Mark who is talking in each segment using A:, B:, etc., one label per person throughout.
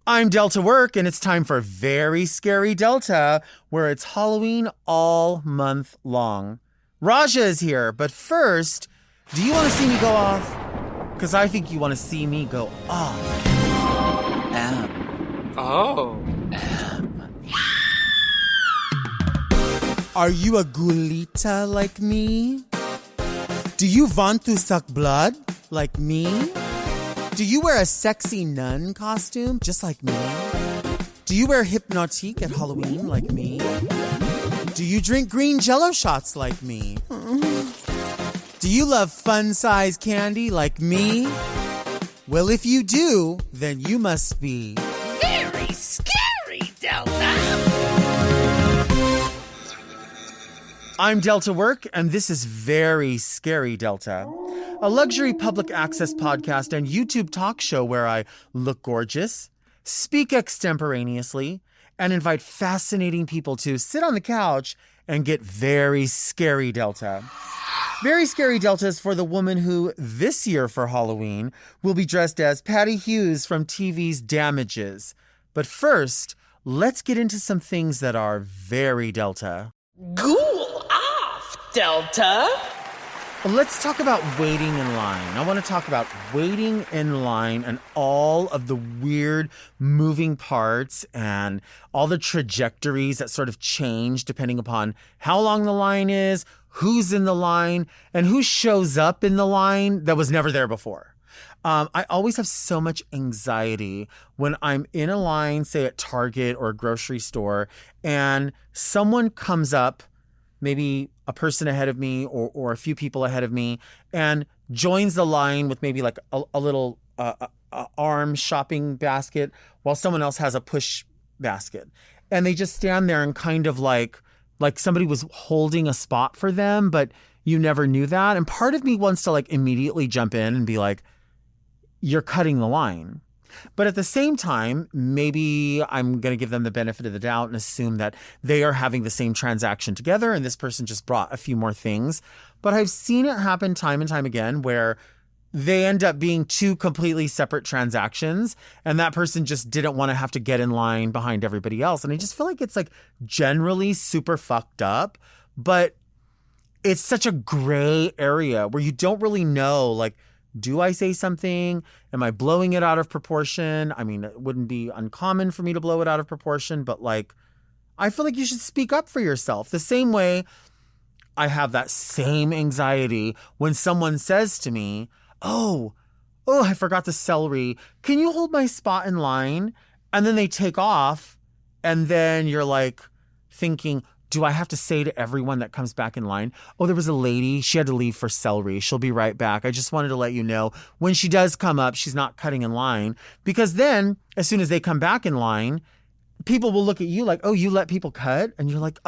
A: I'm Delta Work, and it's time for Very Scary Delta, where it's Halloween all month long. Raja is here, but first, do you want to see me go off? Because I think you want to see me go off. Are you a gulita like me? Do you want to suck blood like me? Do you wear a sexy nun costume just like me? Do you wear hypnotique at Halloween like me? Do you drink green jello shots like me? Do you love fun-size candy like me? Well, if you do, then you must be
B: very scary, Delta.
A: I'm Delta Work, and this is Very Scary Delta, a luxury public access podcast and YouTube talk show where I look gorgeous, speak extemporaneously, and invite fascinating people to sit on the couch and get very scary Delta. Very Scary Delta is for the woman who, this year for Halloween, will be dressed as Patty Hughes from TV's Damages. But first, let's get into some things that are very Delta.
B: Ghoul off, Delta.
A: Let's talk about waiting in line. I want to talk about waiting in line and all of the weird moving parts and all the trajectories that sort of change depending upon how long the line is, who's in the line, and who shows up in the line that was never there before. I always have so much anxiety when I'm in a line, say at Target or a grocery store, and someone comes up, maybe a person ahead of me or a few people ahead of me, and joins the line with maybe like a little arm shopping basket while someone else has a push basket. And they just stand there and kind of like somebody was holding a spot for them, but you never knew that. And part of me wants to like immediately jump in and be like, you're cutting the line. But at the same time, maybe I'm going to give them the benefit of the doubt and assume that they are having the same transaction together and this person just brought a few more things. But I've seen it happen time and time again where they end up being two completely separate transactions and that person just didn't want to have to get in line behind everybody else. And I just feel like it's like generally super fucked up, but it's such a gray area where you don't really know, like, do I say something? Am I blowing it out of proportion? I mean, it wouldn't be uncommon for me to blow it out of proportion, but like, I feel like you should speak up for yourself. The same way I have that same anxiety when someone says to me, oh, I forgot the celery. Can you hold my spot in line? And then they take off. And then you're like thinking, do I have to say to everyone that comes back in line, oh, there was a lady, she had to leave for celery. She'll be right back. I just wanted to let you know when she does come up, she's not cutting in line. Because then as soon as they come back in line, people will look at you like, oh, you let people cut? And you're like,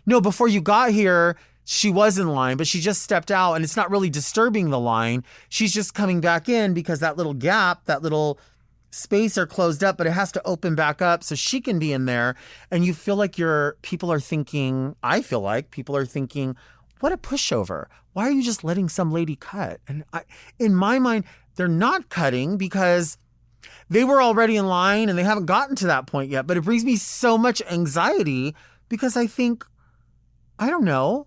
A: no, before you got here, she was in line, but she just stepped out and it's not really disturbing the line. She's just coming back in because that little gap, that little space are closed up, but it has to open back up so she can be in there. And you feel like people are thinking, I feel like people are thinking, what a pushover. Why are you just letting some lady cut? And in my mind, they're not cutting because they were already in line and they haven't gotten to that point yet. But it brings me so much anxiety because I think, I don't know,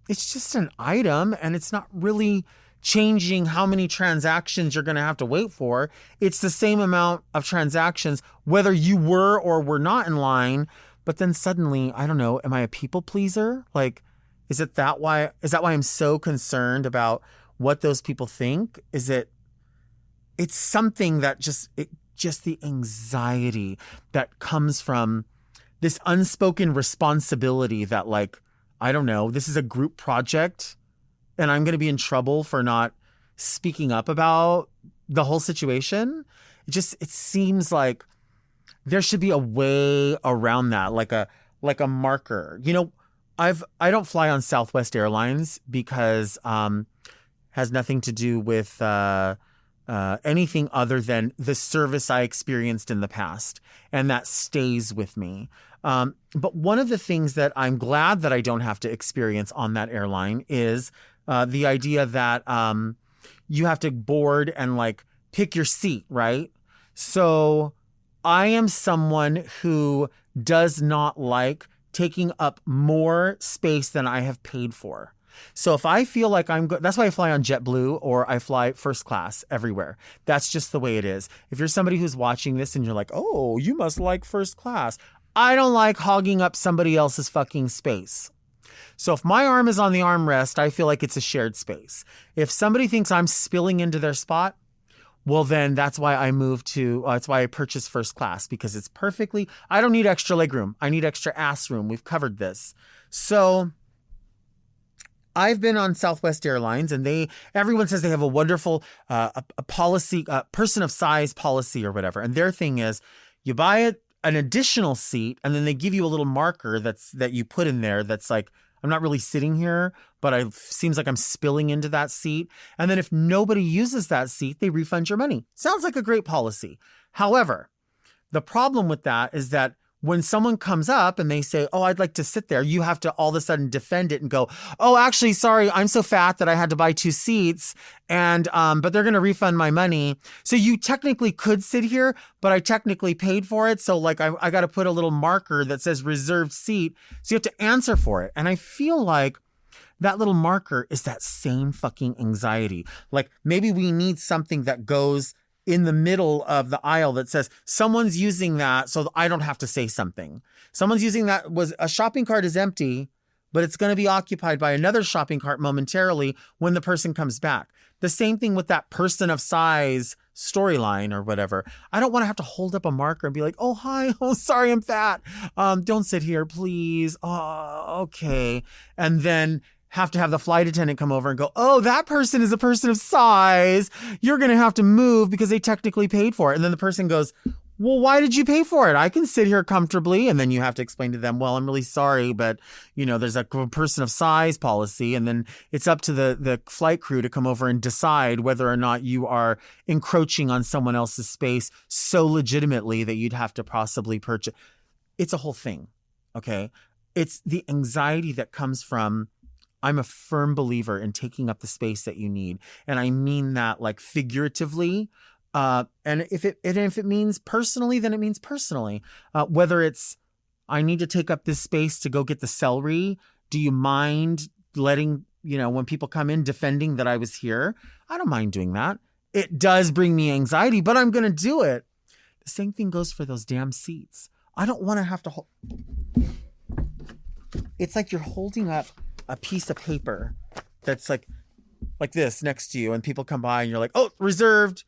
A: it's just an item and it's not really changing how many transactions you're going to have to wait for. It's the same amount of transactions, whether you were or were not in line. But then suddenly, I don't know, am I a people pleaser? Like, is that why I'm so concerned about what those people think? It's something that just the anxiety that comes from this unspoken responsibility that, like, I don't know, this is a group project and I'm going to be in trouble for not speaking up about the whole situation. It seems like there should be a way around that, like a marker. You know, I don't fly on Southwest Airlines because has nothing to do with anything other than the service I experienced in the past, and that stays with me. But one of the things that I'm glad that I don't have to experience on that airline is the idea that you have to board and like pick your seat, right? So I am someone who does not like taking up more space than I have paid for. So if I feel like that's why I fly on JetBlue or I fly first class everywhere. That's just the way it is. If you're somebody who's watching this and you're like, oh, you must like first class. I don't like hogging up somebody else's fucking space. So if my arm is on the armrest, I feel like it's a shared space. If somebody thinks I'm spilling into their spot, well, then that's why that's why I purchased first class, because it's I don't need extra leg room. I need extra ass room. We've covered this. So I've been on Southwest Airlines and everyone says they have a wonderful, a policy, person of size policy or whatever. And their thing is you buy an additional seat and then they give you a little marker that you put in there. That's like, I'm not really sitting here, but it seems like I'm spilling into that seat. And then if nobody uses that seat, they refund your money. Sounds like a great policy. However, the problem with that is that when someone comes up and they say, oh, I'd like to sit there, you have to all of a sudden defend it and go, oh, actually, sorry, I'm so fat that I had to buy 2 seats and, but they're going to refund my money. So you technically could sit here, but I technically paid for it. So like I got to put a little marker that says reserved seat. So you have to answer for it. And I feel like that little marker is that same fucking anxiety. Like maybe we need something that goes in the middle of the aisle that says someone's using that so I don't have to say something. Someone's using that a shopping cart is empty, but it's going to be occupied by another shopping cart momentarily when the person comes back. The same thing with that person of size storyline or whatever. I don't want to have to hold up a marker and be like, oh, hi. Oh, sorry, I'm fat. Don't sit here, please. Oh, okay. And then have to have the flight attendant come over and go, oh, that person is a person of size. You're going to have to move because they technically paid for it. And then the person goes, well, why did you pay for it? I can sit here comfortably. And then you have to explain to them, well, I'm really sorry, but there's a person of size policy. And then it's up to the flight crew to come over and decide whether or not you are encroaching on someone else's space so legitimately that you'd have to possibly purchase. It's a whole thing. Okay. It's the anxiety that comes from, I'm a firm believer in taking up the space that you need. And I mean that like figuratively. And if it means personally, then it means personally. Whether it's, I need to take up this space to go get the celery. Do you mind letting, when people come in defending that I was here? I don't mind doing that. It does bring me anxiety, but I'm going to do it. The same thing goes for those damn seats. I don't want to have to hold. It's like you're holding up a piece of paper that's like this next to you and people come by and you're like, oh, reserved.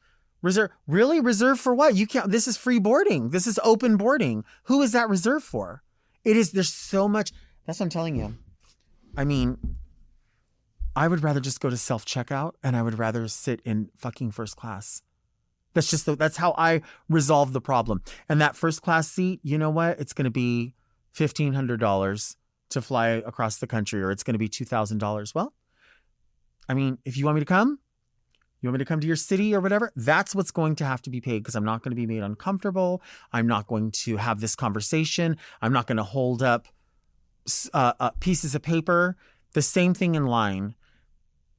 A: Really? Reserved for what? You can't, this is free boarding. This is open boarding. Who is that reserved for? There's so much. That's what I'm telling you. I mean, I would rather just go to self-checkout and I would rather sit in fucking first class. That's how I resolve the problem. And that first class seat, you know what? It's going to be $1,500 to fly across the country, or it's going to be $2,000. Well, I mean, if you want me to come to your city or whatever, that's what's going to have to be paid, because I'm not going to be made uncomfortable. I'm not going to have this conversation. I'm not going to hold up pieces of paper. The same thing in line.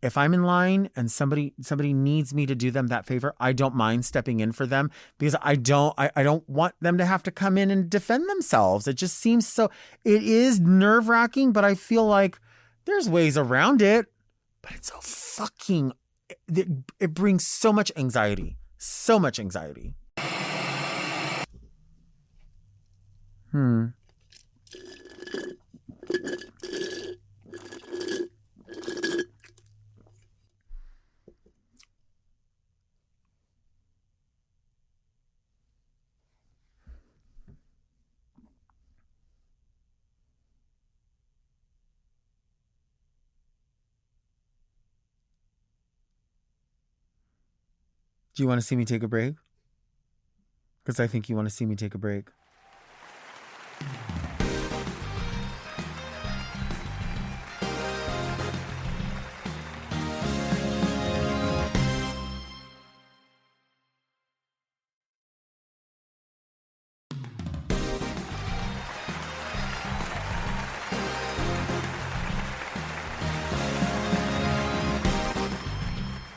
A: If I'm in line and somebody needs me to do them that favor, I don't mind stepping in for them, because I don't want them to have to come in and defend themselves. It just seems it is nerve-wracking, but I feel like there's ways around it. But it's so fucking, it brings so much anxiety. So much anxiety. Do you want to see me take a break? Because I think you want to see me take a break.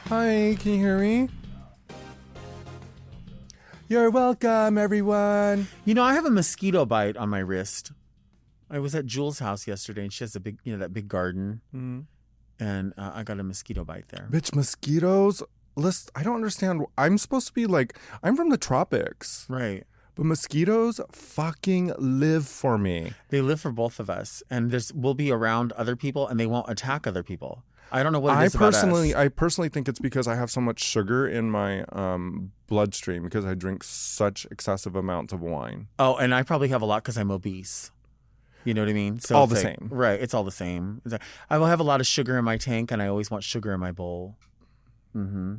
C: Hi, can you hear me? You're welcome, everyone.
A: You know, I have a mosquito bite on my wrist. I was at Jules' house yesterday, and she has a big, that big garden, and I got a mosquito bite there.
C: Bitch, mosquitoes. Listen, I don't understand. I'm supposed to be like, I'm from the tropics.
A: Right.
C: But mosquitoes fucking live for me.
A: They live for both of us, and we'll be around other people, and they won't attack other people. I don't know what it is about us.
C: I personally think it's because I have so much sugar in my bloodstream because I drink such excessive amounts of wine.
A: Oh, and I probably have a lot because I'm obese. You know what I mean? So
C: all the same.
A: Right. It's all the same. I will have a lot of sugar in my tank, and I always want sugar in my bowl. Mm-hmm.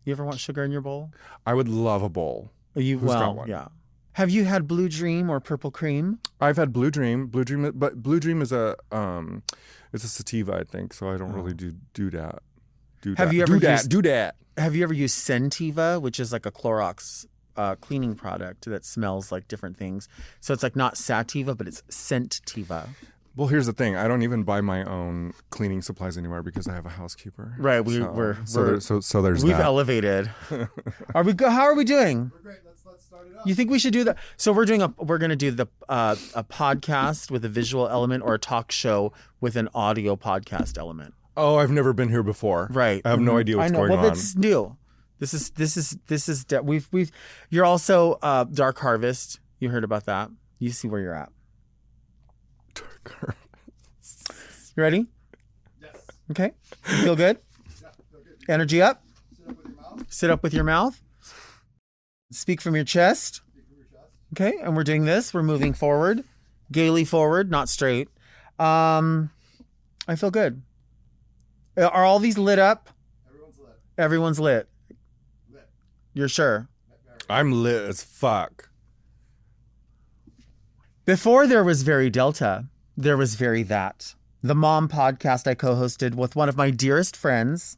A: You ever want sugar in your bowl?
C: I would love a bowl. Who's got one?
A: Yeah. Have you had Blue Dream or Purple Cream?
C: I've had Blue Dream. But Blue Dream is it's a sativa, I think. So I don't really do that.
A: Have you ever
C: do that?
A: Have you ever used Scentiva, which is like a Clorox cleaning product that smells like different things? So it's like not Sativa, but it's Scentiva.
C: Well, here's the thing. I don't even buy my own cleaning supplies anymore because I have a housekeeper.
A: Right.
C: There's
A: we've
C: that.
A: elevated. How are we doing?
D: We're great. Let's start it up.
A: You think we should do that? So we're going to do a podcast with a visual element or a talk show with an audio podcast element.
C: Oh, I've never been here before.
A: Right.
C: I have no idea what's going on.
A: Well, that's new. This is we've you're also Dark Harvest. You heard about that. You see where you're at.
C: Dark Harvest.
A: You ready?
D: Yes.
A: Okay. You feel good?
D: Yeah, feel good.
A: Energy up.
D: Sit up with your mouth.
A: Sit up with your mouth. Speak from your chest.
D: Speak from your chest.
A: Okay, and we're doing this. We're moving forward, gaily forward, not straight. I feel good. Are all these lit up?
D: Everyone's lit.
A: Everyone's lit.
D: Lit.
A: You're sure?
C: I'm lit as fuck.
A: Before there was Very Delta, there was Very That. The mom podcast I co-hosted with one of my dearest friends,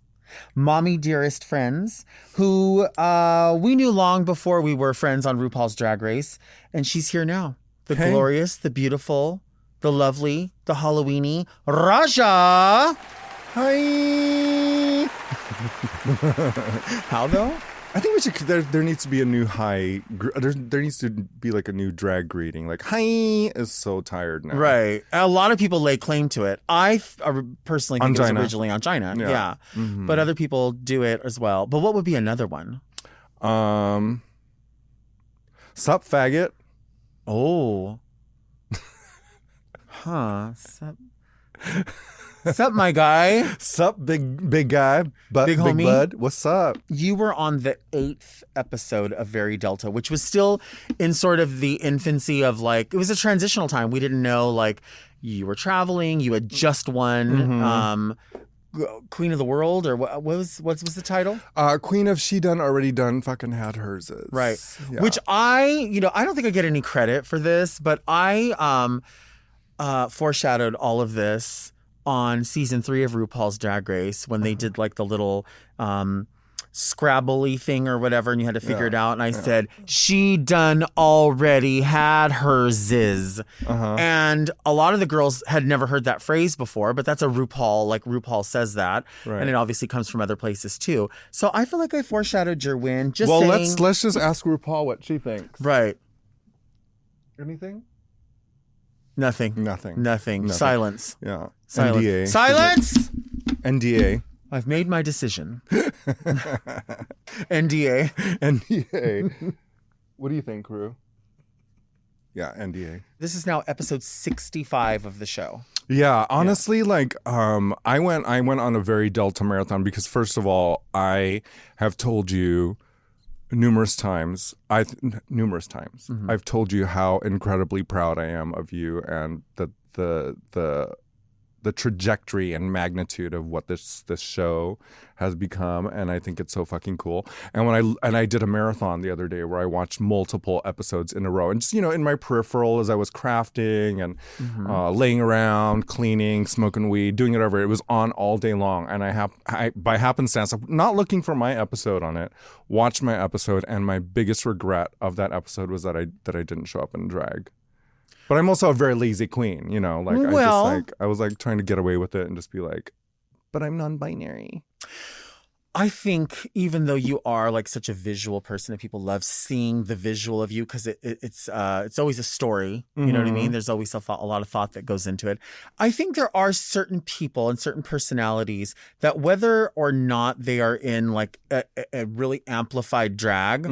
A: mommy dearest friends, who we knew long before we were friends on RuPaul's Drag Race. And she's here now. The glorious, the beautiful, the lovely, the Halloweeny, Raja.
C: Hi.
A: How though?
C: I think we should. There needs to be a new hi. There needs to be like a new drag greeting. Like hi is so tired now.
A: Right. A lot of people lay claim to it. I personally think it was originally on China. Yeah.
C: Mm-hmm.
A: But other people do it as well. But what would be another one?
C: Sup, faggot.
A: Oh. Huh. Sup, my guy.
C: Sup, big guy. Big
A: homie.
C: bud. What's up?
A: You were on the 8th episode of Very Delta, which was still in sort of the infancy of like, it was a transitional time. We didn't know, like, you were traveling, you had just won Queen of the World, or what was the title?
C: Queen of She Done Already Done fucking had hers.
A: Right.
C: Yeah.
A: Which I don't think I get any credit for this, but I foreshadowed all of this on season 3 of RuPaul's Drag Race when they did like the little Scrabble-y thing or whatever, and you had to figure it out. And I said, she done already had hers. And a lot of the girls had never heard that phrase before, but that's a RuPaul, like RuPaul says that. Right. And it obviously comes from other places too. So I feel like I foreshadowed your win. Just saying.
C: let's just ask RuPaul what she thinks.
A: Right.
C: Anything?
A: Nothing. Silence.
C: Yeah.
A: Silence.
C: NDA.
A: Silence!
C: NDA.
A: I've made my decision. NDA.
C: NDA. What do you think, Ru? Yeah, NDA.
A: This is now episode 65 of the show.
C: Yeah, honestly, like I went on a Very Delta marathon because first of all, I have told you numerous times I've told you how incredibly proud I am of you and the trajectory and magnitude of what this show has become, and I think it's so fucking cool. And when I did a marathon the other day where I watched multiple episodes in a row, and just in my peripheral as I was crafting and laying around, cleaning, smoking weed, doing whatever, it was on all day long. And I by happenstance, not looking for my episode on it, watched my episode, and my biggest regret of that episode was that I didn't show up in drag. But I'm also a very lazy queen, I was like trying to get away with it and just be like, but I'm non-binary.
A: I think even though you are like such a visual person and people love seeing the visual of you because it's always a story, you know what I mean? There's always a lot of thought that goes into it. I think there are certain people and certain personalities that whether or not they are in like a really amplified drag,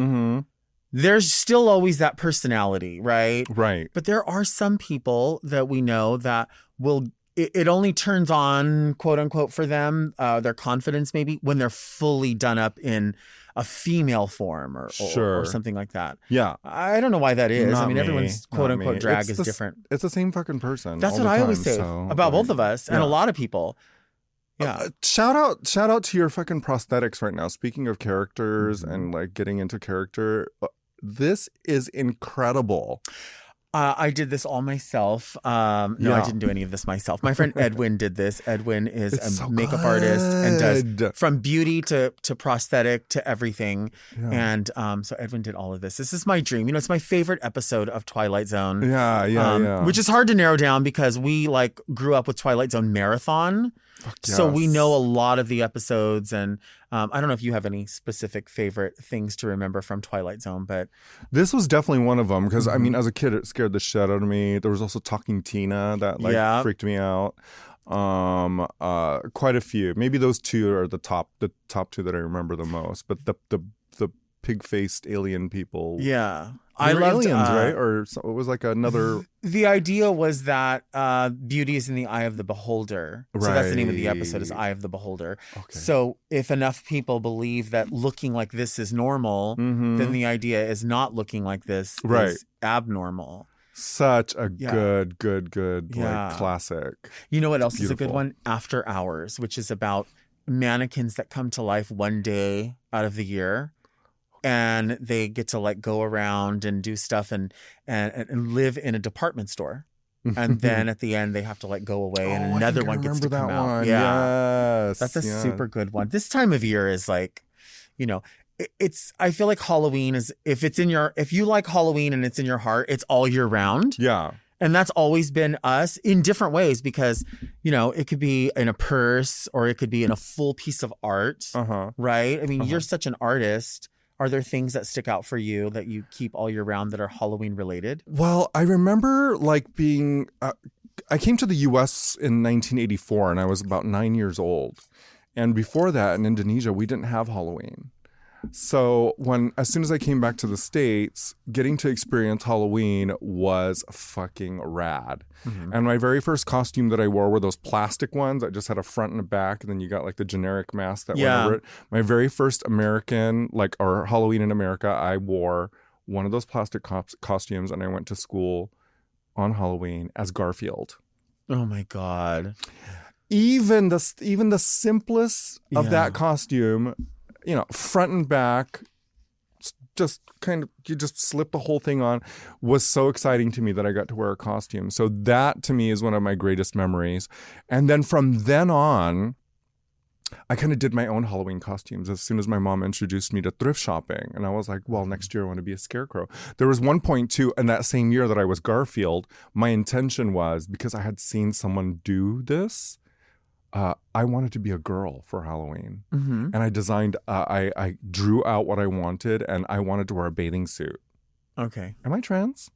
A: there's still always that personality, right?
C: Right.
A: But there are some people that we know that will it only turns on, quote unquote, for them, their confidence maybe, when they're fully done up in a female form or something like that.
C: Yeah.
A: I don't know why that is.
C: Not
A: I mean,
C: me.
A: everyone's quote
C: Not
A: unquote
C: me.
A: drag is different.
C: It's the same fucking person.
A: That's
C: all
A: what
C: the
A: I
C: time,
A: always say
C: so,
A: about
C: like,
A: both of us and a lot of people. Yeah.
C: Shout out to your fucking prosthetics right now. Speaking of characters and like getting into character, this is incredible.
A: I did this all myself. No, I didn't do any of this myself. My friend Edwin did this. Edwin is a makeup artist and does from beauty to prosthetic to everything. Yeah. And so Edwin did all of this. This is my dream. You know, it's my favorite episode of Twilight Zone.
C: Yeah.
A: Which is hard to narrow down because we like grew up with Twilight Zone marathon.
C: Yes.
A: So we know a lot of the episodes, and I don't know if you have any specific favorite things to remember from Twilight Zone, but
C: this was definitely one of them because I mean, as a kid, it scared the shit out of me. There was also Talking Tina that like freaked me out. Quite a few. Maybe those two are the top two that I remember the most. But the pig-faced alien people.
A: Yeah.
C: I loved aliens, right? Or it was like another.
A: The idea was that beauty is in the eye of the beholder. Right. So that's the name of the episode, is Eye of the Beholder. Okay. So if enough people believe that looking like this is normal, then the idea is not looking like this is abnormal.
C: Such a good like classic.
A: You know what else is a good one? After Hours, which is about mannequins that come to life one day out of the year. And they get to like go around and do stuff and live in a department store. And then at the end they have to like go away and another one gets to come out. Yeah.
C: Yes.
A: That's a super good one. This time of year is like, you know, I feel like Halloween is if you like Halloween and it's in your heart, it's all year round.
C: Yeah.
A: And that's always been us in different ways because, you know, it could be in a purse or it could be in a full piece of art. Right? I mean, you're such an artist. Are there things that stick out for you that you keep all year round that are Halloween related?
C: Well, I remember like being, I came to the U.S. in 1984 and I was about 9 years old. And before that in Indonesia, we didn't have Halloween. So as soon as I came back to the States, getting to experience Halloween was fucking rad. And my very first costume that I wore were those plastic ones that just had a front and a back, and then you got like the generic mask that went over it. My very first American, or Halloween in America, I wore one of those plastic costumes, and I went to school on Halloween as Garfield.
A: Oh my God.
C: Even the simplest of that costume, you know, front and back, just kind of, you just slip the whole thing on, was so exciting to me that I got to wear a costume. So that to me is one of my greatest memories. And then from then on, I kind of did my own Halloween costumes as soon as my mom introduced me to thrift shopping. And I was like, well, next year I want to be a scarecrow. There was one point too, in that same year that I was Garfield, my intention was, because I had seen someone do this, I wanted to be a girl for Halloween. And I designed, I drew out what I wanted, and I wanted to wear a bathing suit.
A: Okay.
C: Am I trans?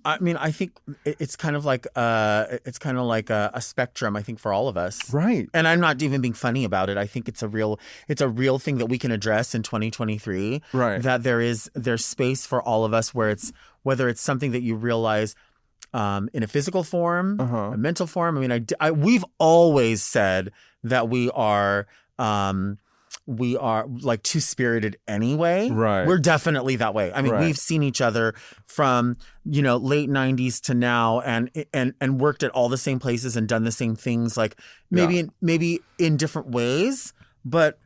A: I mean, I think it's kind of like a spectrum, I think, for all of us.
C: Right.
A: And I'm not even being funny about it. I think it's a real thing that we can address in 2023.
C: Right.
A: That there's space for all of us whether it's something that you realize in a physical form, a mental form. I mean, we've always said that we are like two-spirited anyway.
C: Right.
A: We're definitely that way. I mean, we've seen each other from, you know, late 90s to now and worked at all the same places and done the same things, like maybe in different ways, but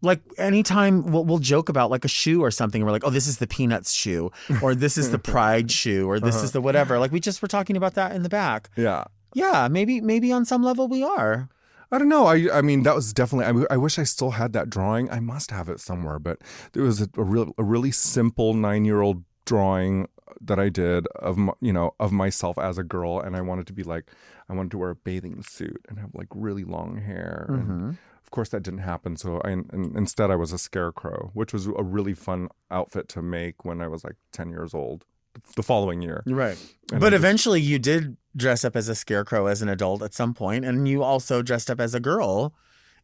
A: like anytime we'll joke about like a shoe or something, and we're like, oh, this is the Peanuts shoe, or this is the Pride shoe, or this is the whatever. Like we just were talking about that in the back.
C: Yeah.
A: Yeah. Maybe on some level we are.
C: I don't know. I mean, that was definitely, I wish I still had that drawing. I must have it somewhere, but there was a really simple 9-year-old drawing that I did of myself as a girl. And I wanted to wear a bathing suit and have like really long hair and of course, that didn't happen. So instead I was a scarecrow, which was a really fun outfit to make when I was like 10 years old. The following year.
A: Right.
C: And
A: But eventually you did dress up as a scarecrow as an adult at some point, and you also dressed up as a girl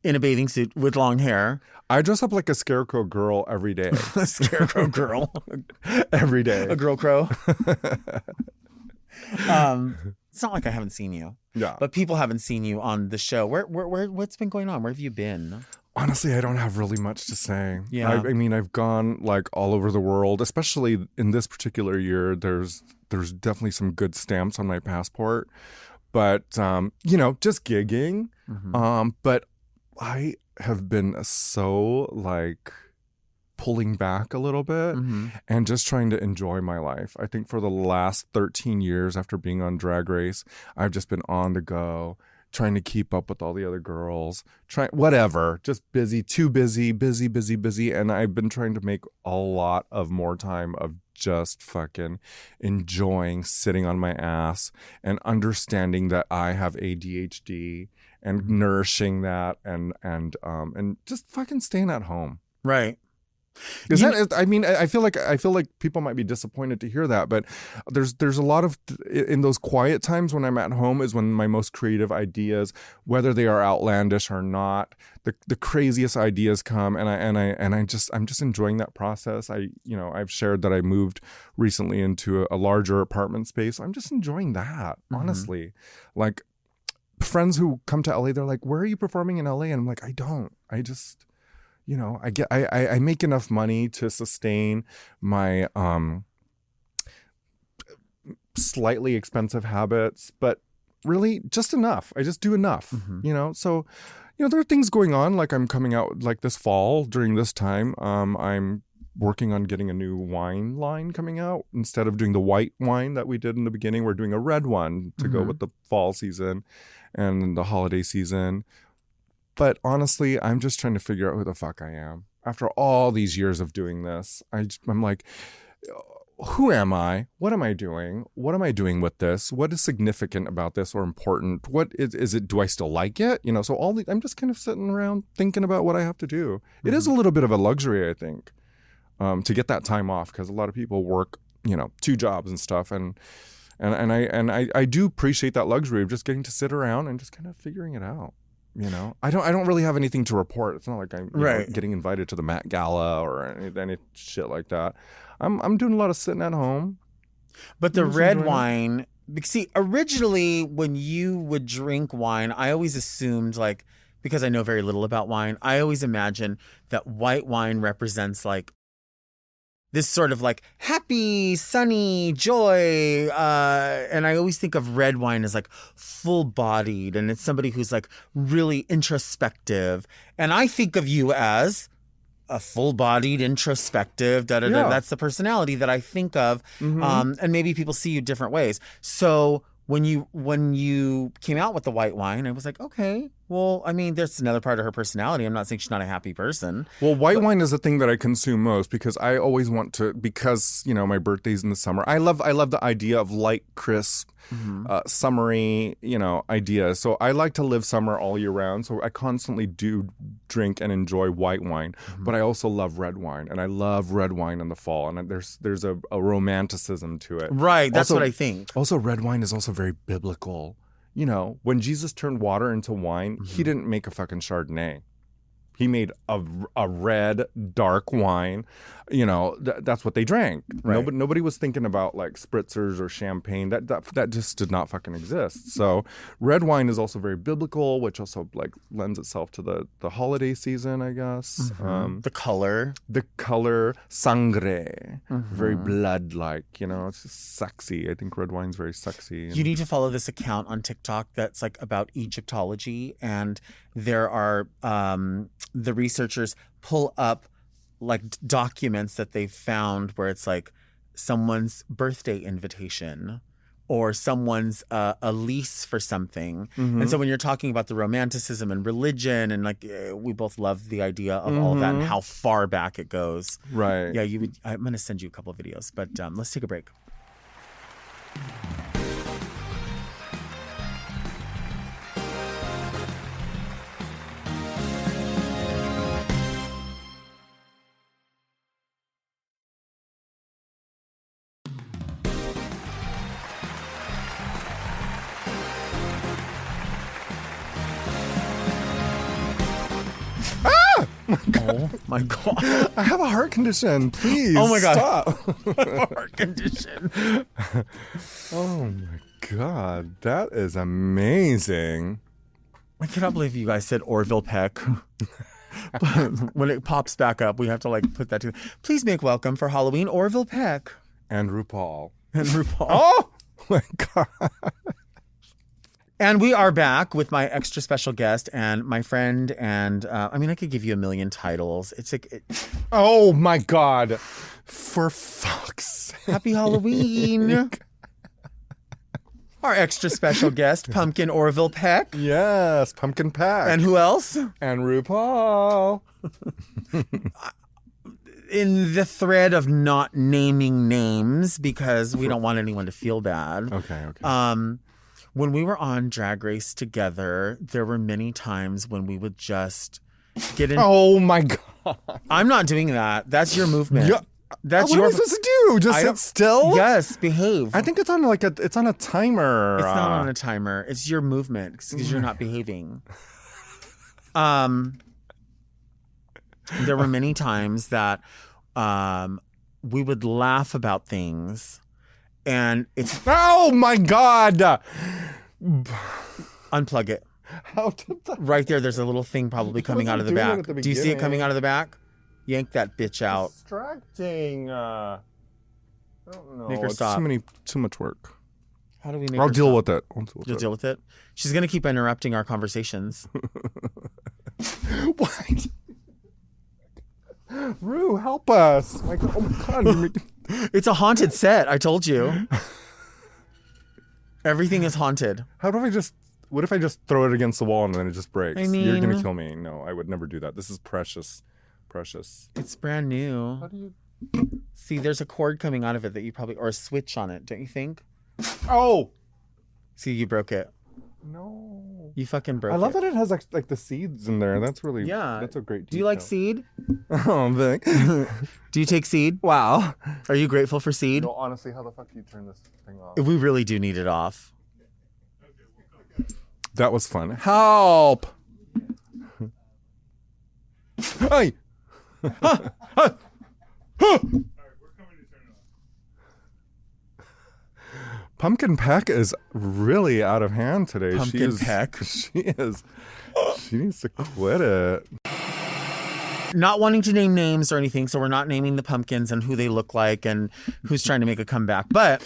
A: in a bathing suit with long hair.
C: I dress up like a scarecrow girl every day.
A: A scarecrow girl.
C: Every day.
A: A girl crow. It's not like I haven't seen you.
C: Yeah.
A: But people haven't seen you on the show. What's been going on? Where have you been?
C: Honestly, I don't have really much to say.
A: Yeah.
C: I mean, I've gone like all over the world, especially in this particular year. There's definitely some good stamps on my passport, but just gigging.
A: Mm-hmm.
C: But I have been so like pulling back a little bit
A: Mm-hmm.
C: and just trying to enjoy my life. I think for the last 13 years after being on Drag Race, I've just been on the go, trying to keep up with all the other girls, just too busy. And I've been trying to make a lot of more time of just fucking enjoying sitting on my ass and understanding that I have ADHD and nourishing that and just fucking staying at home.
A: Right.
C: I feel like people might be disappointed to hear that, but there's a lot of, in those quiet times when I'm at home is when my most creative ideas, whether they are outlandish or not, the craziest ideas come, and I'm just enjoying that process. I've shared that I moved recently into a larger apartment space. I'm just enjoying that, honestly. Like friends who come to LA, they're like, "Where are you performing in LA?" And I'm like, I just I make enough money to sustain my slightly expensive habits, but really just enough. I just do enough, So, there are things going on. Like I'm coming out like this fall during this time. I'm working on getting a new wine line coming out. Instead of doing the white wine that we did in the beginning, we're doing a red one to go with the fall season and the holiday season. But honestly, I'm just trying to figure out who the fuck I am. After all these years of doing this, I'm like, who am I? What am I doing? What am I doing with this? What is significant about this or important? What is it? Do I still like it? So I'm just kind of sitting around thinking about what I have to do. It is a little bit of a luxury, I think, to get that time off, because a lot of people work, 2 jobs and stuff. And I do appreciate that luxury of just getting to sit around and just kind of figuring it out. I don't really have anything to report. It's not like I'm getting invited to the Met Gala or any shit like that. I'm doing a lot of sitting at home.
A: But the red wine, see, originally when you would drink wine, I always assumed, like, because I know very little about wine, I always imagined that white wine represents like this sort of like happy, sunny joy. And I always think of red wine as like full bodied, and it's somebody who's like really introspective. And I think of you as a full bodied, introspective, That's the personality that I think of. And maybe people see you different ways. So when you came out with the white wine, I was like, okay, well, I mean, there's another part of her personality. I'm not saying she's not a happy person.
C: Well, white wine is the thing that I consume most because I always want to, because, my birthday's in the summer. I love the idea of light, crisp, summery, ideas. So I like to live summer all year round. So I constantly do drink and enjoy white wine, but I also love red wine, and I love red wine in the fall. And there's a romanticism to it.
A: Right. That's
C: also,
A: what I think.
C: Also, red wine is also very biblical. When Jesus turned water into wine, he didn't make a fucking Chardonnay. He made a red, dark wine. That's what they drank.
A: Right.
C: Nobody was thinking about like spritzers or champagne. That just did not fucking exist. So red wine is also very biblical, which also like lends itself to the holiday season, I guess.
A: The color,
C: sangre, very blood-like. It's just sexy. I think red wine's very sexy.
A: You need to follow this account on TikTok that's like about Egyptology, and there are the researchers pull up like documents that they've found where it's like someone's birthday invitation or someone's a lease for something. And so when you're talking about the romanticism and religion, and like we both love the idea of all of that and how far back it goes.
C: Right.
A: Yeah, I'm going to send you a couple of videos, but let's take a break. Oh my God.
C: I have a heart condition. Please.
A: Oh my God.
C: Stop.
A: Heart condition.
C: Oh my God. That is amazing.
A: I cannot believe you guys said Orville Peck. But when it pops back up, we have to like put that to. Please make welcome for Halloween Orville Peck
C: And RuPaul.
A: and RuPaul.
C: Oh my God.
A: And we are back with my extra special guest and my friend. And I mean, I could give you a million titles. It's like
C: Oh my God. For fuck's sake.
A: Happy Halloween. Our extra special guest, Pumpkin Orville Peck.
C: Yes, Pumpkin Pack.
A: And who else?
C: And RuPaul.
A: In the thread of not naming names because we don't want anyone to feel bad.
C: Okay.
A: When we were on Drag Race together, there were many times when we would just get in.
C: Oh my God.
A: I'm not doing that. That's your movement.
C: Yeah.
A: That's
C: What
A: your.
C: am I supposed to do? Just sit still?
A: Yes, behave.
C: I think it's on it's on a timer.
A: It's not on a timer. It's your movement because you're not behaving. There were many times that we would laugh about things, and it's
C: Oh my God.
A: unplug it.
C: How did that?
A: Right there, there's a little thing probably coming out of the
C: doing it
A: back.
C: at the
A: Do you see it coming
C: beginning.
A: out of the back? Yank that bitch out.
C: Distracting. I don't know.
A: Make her
C: It's
A: stop.
C: Too much work.
A: How do we make
C: I'll
A: her
C: deal
A: stop?
C: with it. I'll deal with
A: You'll
C: it.
A: deal with it? She's going to keep interrupting our conversations.
C: What? Rue, help us. Like, oh my God. you're making-
A: It's a haunted set, I told you. Everything is haunted.
C: What if I just throw it against the wall and then it just breaks?
A: I
C: You're going
A: mean-
C: to kill me. No, I would never do that. This is precious.
A: It's brand new.
C: How do you?
A: See, there's a cord coming out of it that you probably, or a switch on it, don't you think?
C: Oh!
A: See, you broke it.
C: No.
A: You fucking broke it.
C: I love that it has like the seeds in there. That's really,
A: Yeah.
C: that's a great
A: Do you like
C: detail.
A: seed?
C: Oh, Vic.
A: Do you take seed?
C: Wow.
A: Are you grateful for seed?
C: No, honestly, how the fuck do you turn this thing off?
A: We really do need it off.
C: That was fun. Help! Hey! Pumpkin Peck is really out of hand today.
A: Pumpkin Peck.
C: She is. She needs to quit it.
A: Not wanting to name names or anything, so we're not naming the pumpkins and who they look like and who's trying to make a comeback. But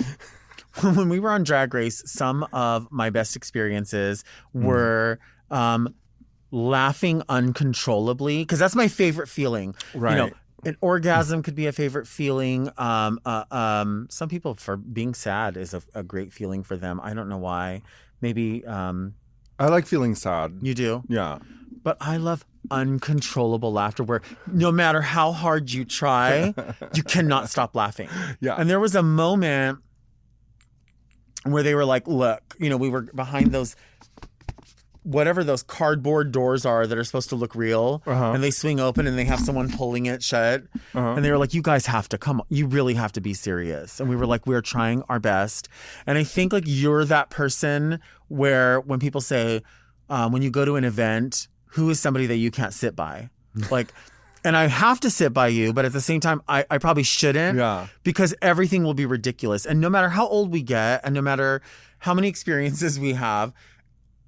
A: when we were on Drag Race, some of my best experiences were laughing uncontrollably, because that's my favorite feeling.
C: Right.
A: You know, an orgasm could be a favorite feeling. Some people, for being sad is a great feeling for them. I don't know why. Maybe
C: I like feeling sad.
A: you do.
C: Yeah.
A: But I love uncontrollable laughter where no matter how hard you try, you cannot stop laughing.
C: Yeah.
A: And there was a moment where they were like, look, you know, we were behind those, whatever those cardboard doors are that are supposed to look real, and they swing open and they have someone pulling it shut. And they were like, you guys have to come on. You really have to be serious. And we were like, we're trying our best. And I think like you're that person where when people say, when you go to an event, who is somebody that you can't sit by? Like, and I have to sit by you, but at the same time, I probably shouldn't.
C: Yeah.
A: Because everything will be ridiculous. And no matter how old we get and no matter how many experiences we have,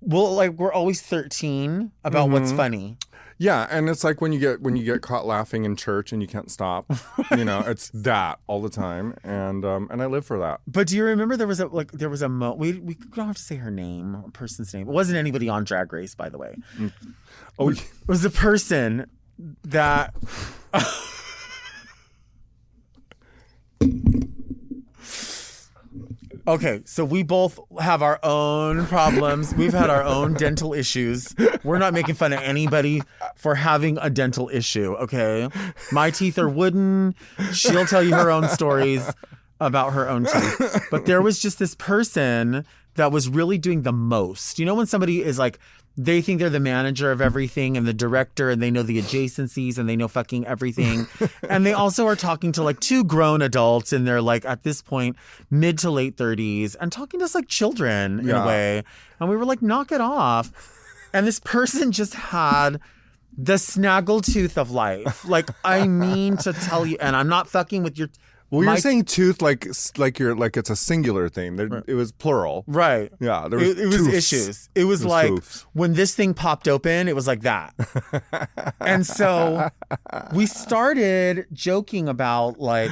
A: we're always 13 about what's funny.
C: Yeah, and it's like when you get caught laughing in church and you can't stop. You know, it's that all the time, and I live for that.
A: But do you remember there was a we don't have to say her name, a person's name. It wasn't anybody on Drag Race, by the way.
C: Oh,
A: It was a person that Okay, so we both have our own problems. We've had our own dental issues. We're not making fun of anybody for having a dental issue, okay? My teeth are wooden. She'll tell you her own stories about her own teeth. But there was just this person that was really doing the most. You know when somebody is like, they think they're the manager of everything and the director and they know the adjacencies and they know fucking everything. And they also are talking to like two grown adults and they're like at this point mid to late 30s and talking to us like children in a way. And we were like, knock it off. And this person just had The snaggletooth of life. Like, I mean to tell you, and I'm not fucking with your...
C: Well, you're saying tooth like it's a singular thing.
A: Right.
C: It was plural.
A: Right.
C: Yeah, there was
A: it was
C: toofs.
A: issues. It was like
C: toofs.
A: when this thing popped open, it was like that. And so we started joking about like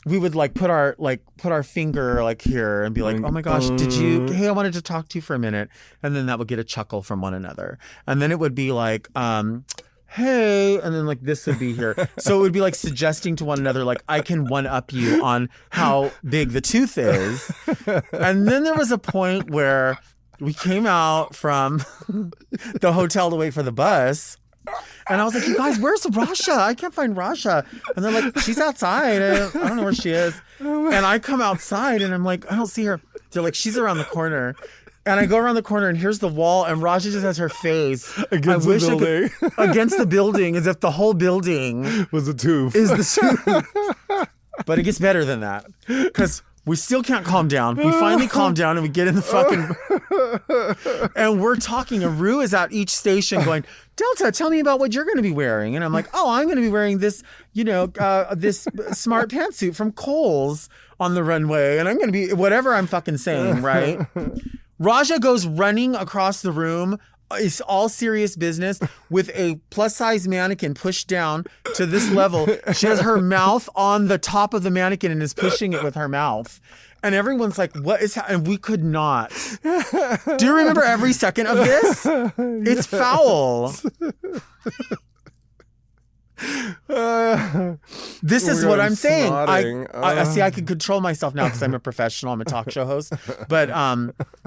A: we would like put our finger like here and be like, oh my gosh, hey, I wanted to talk to you for a minute. And then that would get a chuckle from one another. And then it would be like, hey, and then like this would be here. So it would be like suggesting to one another, like, I can one up you on how big the tooth is. And then there was a point where we came out from the hotel to wait for the bus. And I was like, you guys, where's Rasha? I can't find Rasha. And they're like, she's outside. I don't know where she is. And I come outside and I'm like, I don't see her. They're like, she's around the corner. And I go around the corner and here's the wall and Raja just has her face
C: Against the building.
A: Against the building, as if the whole building
C: Was a tooth.
A: is the tooth. But it gets better than that because we still can't calm down. We finally calm down and we get in the fucking... And we're talking and Rue is at each station going, Delta, tell me about what you're going to be wearing. And I'm like, oh, I'm going to be wearing this, this smart pantsuit from Kohl's on the runway. And I'm going to be whatever I'm fucking saying, right? Raja goes running across the room. It's all serious business with a plus size mannequin pushed down to this level. She has her mouth on the top of the mannequin and is pushing it with her mouth. And everyone's like, what is and we could not. Do you remember every second of this? It's foul. This is what I'm saying. I see. I can control myself now because I'm a professional. I'm a talk show host. But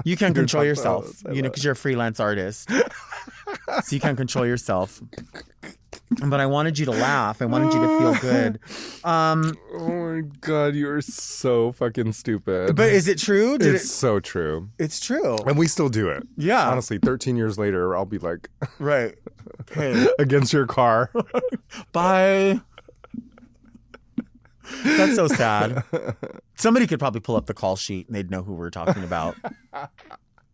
A: you can control yourself, because you're a freelance artist. So you can control yourself. But I wanted you to laugh. I wanted you to feel good.
C: Oh my God, you're so fucking stupid.
A: But is it true?
C: It's so true.
A: It's true.
C: And we still do it.
A: Yeah.
C: Honestly, 13 years later, I'll be like...
A: Right. Hey.
C: Against your car.
A: Bye. That's so sad. Somebody could probably pull up the call sheet and they'd know who we're talking about.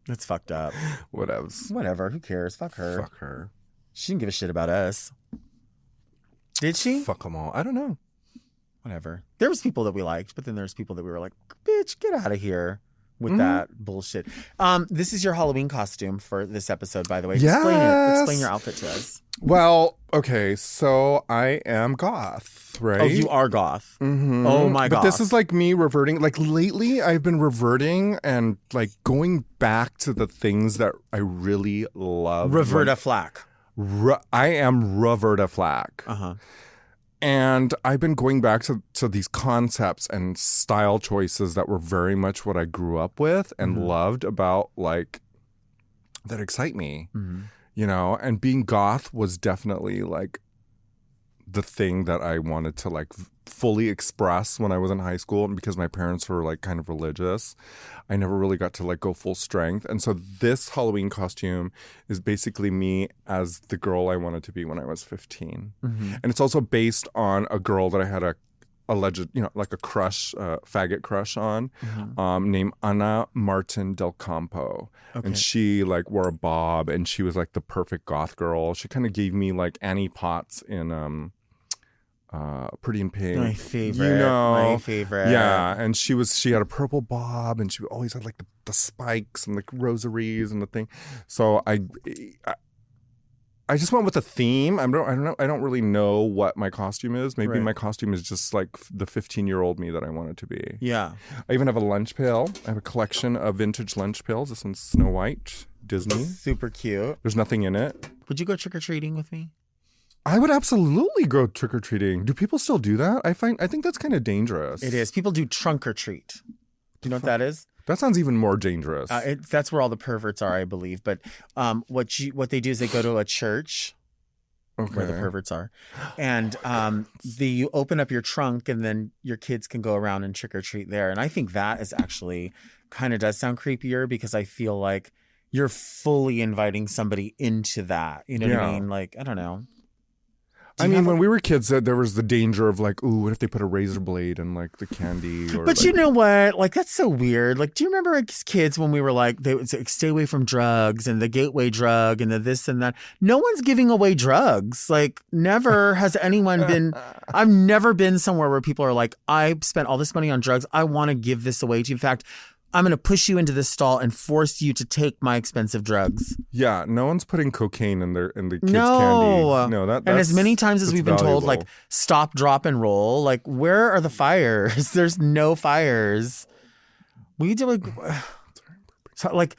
A: That's fucked up. Whatever. Who cares? Fuck her.
C: Fuck her.
A: She didn't give a shit about us. Did she?
C: Fuck them all. I don't know.
A: Whatever. There was people that we liked, but then there's people that we were like, bitch, get out of here with that bullshit. This is your Halloween costume for this episode, by the way.
C: Yes.
A: Explain it. Explain your outfit to us.
C: Well, okay, so I am goth, right?
A: Oh, you are goth.
C: Mm-hmm.
A: Oh my God.
C: But this is like me reverting. Like lately, I've been reverting and like going back to the things that I really love.
A: Roberta Flack.
C: I am Roberta Flack.
A: Uh-huh.
C: And I've been going back to these concepts and style choices that were very much what I grew up with and loved about, like, that excite me, and being goth was definitely like the thing that I wanted to like fully express when I was in high school. And because my parents were like kind of religious, I never really got to like go full strength. And so this Halloween costume is basically me as the girl I wanted to be when I was 15. And it's also based on a girl that I had a alleged, like a crush, faggot crush on, named Ana Martin Del Campo. Okay. And she like wore a bob and she was like the perfect goth girl. She kind of gave me like Annie Potts in Pretty in Pink.
A: My favorite. My favorite.
C: Yeah. And she had a purple bob and she always had like the spikes and the rosaries and the thing. So I just went with the theme. I don't really know what my costume is. Maybe my costume is just like the 15-year-old me that I want it to be.
A: Yeah.
C: I even have a lunch pail. I have a collection of vintage lunch pails. This one's Snow White, Disney.
A: Super cute.
C: There's nothing in it.
A: Would you go trick-or-treating with me?
C: I would absolutely go trick-or-treating. Do people still do that? I think that's kind of dangerous.
A: It is. People do trunk-or-treat. Do you know what that is?
C: That sounds even more dangerous.
A: That's where all the perverts are, I believe. But what they do is they go to a church where the perverts are. And you open up your trunk and then your kids can go around and trick-or-treat there. And I think that is actually kind of does sound creepier because I feel like you're fully inviting somebody into that. You know what I mean? Like, I don't know.
C: I mean, when we were kids, there was the danger of like, ooh, what if they put a razor blade in like the candy? Or,
A: but
C: like,
A: you know what? Like, that's so weird. Like, do you remember as kids when we were like, they would say, stay away from drugs and the gateway drug and the this and that? No one's giving away drugs. Like, never has anyone been. I've never been somewhere where people are like, I spent all this money on drugs. I want to give this away to you. In fact, I'm going to push you into this stall and force you to take my expensive drugs.
C: Yeah, no one's putting cocaine in the kids'
A: No.
C: candy. No, that's
A: and as many times as we've been told, like,
C: valuable.
A: stop, drop, and roll. Like, where are the fires? There's no fires. We do like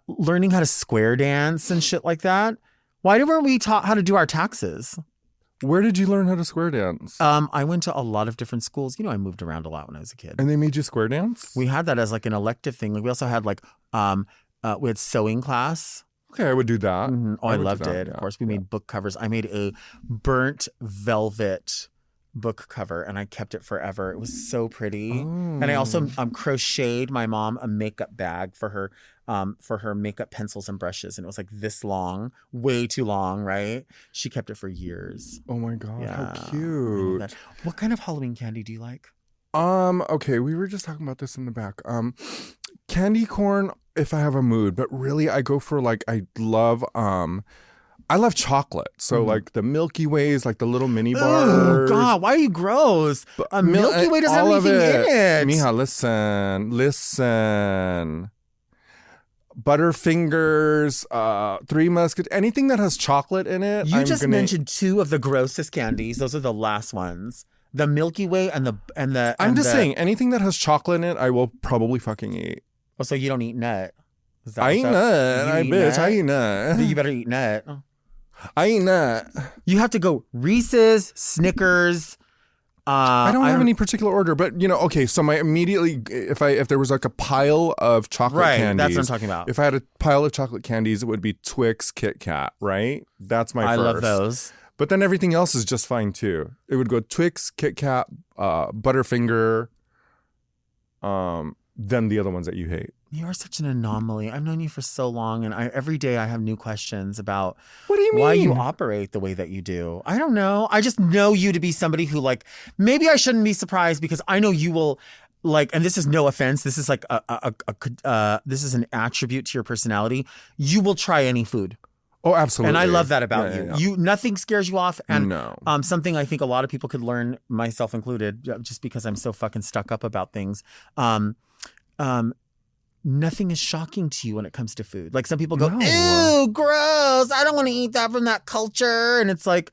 A: learning how to square dance and shit like that. Why weren't we taught how to do our taxes?
C: Where did you learn how to square dance?
A: I went to a lot of different schools. You know, I moved around a lot when I was a kid.
C: And they made you square dance?
A: We had that as like an elective thing. Like, we also had like we had sewing class.
C: Okay, I would do that.
A: Mm-hmm. Oh, I
C: would do
A: loved
C: that,
A: it.
C: yeah.
A: Of course, we made book covers. I made a burnt velvet book cover and I kept it forever. It was so pretty. And I also crocheted my mom a makeup bag for her makeup pencils and brushes. And it was like this long, way too long, right? She kept it for years.
C: Oh my God,
A: Yeah.
C: how cute.
A: What kind of Halloween candy do you like?
C: Okay, we were just talking about this in the back. Candy corn if I have a mood, but really I go for like, I love chocolate. So like the Milky Ways, like the little mini bars.
A: Oh God, why are you gross? A Milky Way doesn't have anything in it.
C: Mija, listen. Butterfingers, Three Musketeers, anything that has chocolate in it.
A: You just mentioned two of the grossest candies. Those are the last ones. The Milky Way and the.
C: I'm just saying, anything that has chocolate in it, I will probably fucking eat.
A: Oh, so you don't eat nut?
C: I eat nut. I eat nut.
A: You better eat nut.
C: I eat nut.
A: You have to go Reese's, Snickers.
C: I don't have any particular order, but you know, okay. So my immediately, if there was like a pile of chocolate candies,
A: that's what I'm talking about.
C: If I had a pile of chocolate candies, it would be Twix, Kit Kat, right? That's my first.
A: I love those.
C: But then everything else is just fine too. It would go Twix, Kit Kat, Butterfinger, then the other ones that you hate.
A: You are such an anomaly. I've known you for so long, and every day I have new questions about
C: What do you mean?
A: why you operate the way that you do. I don't know. I just know you to be somebody who, like, maybe I shouldn't be surprised because I know you will, like, and this is no offense. This is like this is an attribute to your personality. You will try any food.
C: Oh, absolutely.
A: And I love that about you.
C: Yeah.
A: You nothing scares you off. And
C: No.
A: Something I think a lot of people could learn, myself included, just because I'm so fucking stuck up about things. Nothing is shocking to you when it comes to food. Like, some people go,
C: No.
A: ew, gross. I don't want to eat that from that culture. And it's like,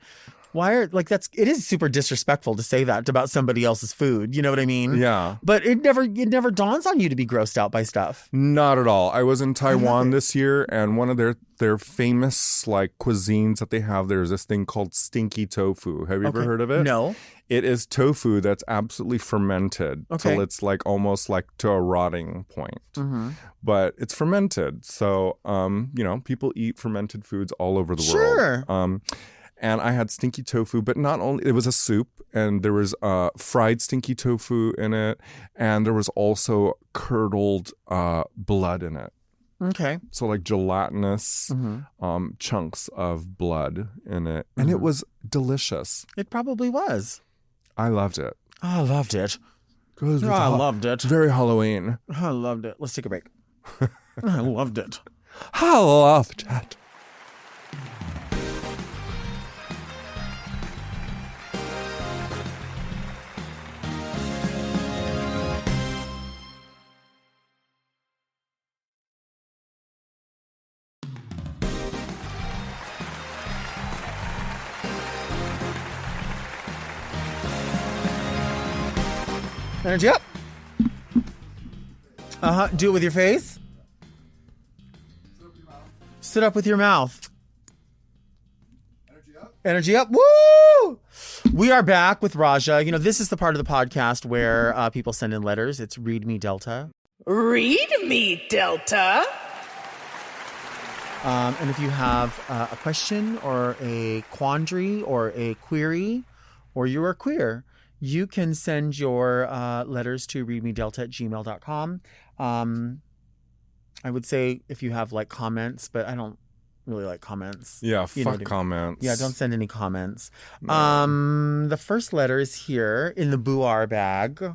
A: it is super disrespectful to say that about somebody else's food. You know what I mean?
C: Yeah.
A: But it never dawns on you to be grossed out by stuff.
C: Not at all. I was in Taiwan this year, and one of their famous like cuisines that they have, there's this thing called stinky tofu. Have you ever heard of it?
A: No.
C: It is tofu that's absolutely fermented till it's like almost like to a rotting point.
A: Mm-hmm.
C: But it's fermented. So, people eat fermented foods all over the world.
A: Sure.
C: And I had stinky tofu, but not only, it was a soup, and there was fried stinky tofu in it, and there was also curdled blood in it.
A: Okay.
C: So like gelatinous chunks of blood in it. And it was delicious.
A: It probably was.
C: I loved it.
A: I loved it.
C: I
A: loved it.
C: Very Halloween.
A: I loved it. Let's take a break. I loved it.
C: I loved it.
A: Energy up. Do it with your face. Sit up with your mouth.
D: Energy up.
A: Energy up. Woo! We are back with Raja. You know, this is the part of the podcast where people send in letters. It's Read Me Delta.
B: Read me, Delta.
A: And if you have a question or a quandary or a query, or you are queer, you can send your letters to readmedelta@gmail.com. I would say if you have like comments, but I don't really like comments.
C: Yeah,
A: You know
C: fuck
A: what I mean.
C: comments.
A: Yeah, don't send any comments. The first letter is here in the boudoir bag.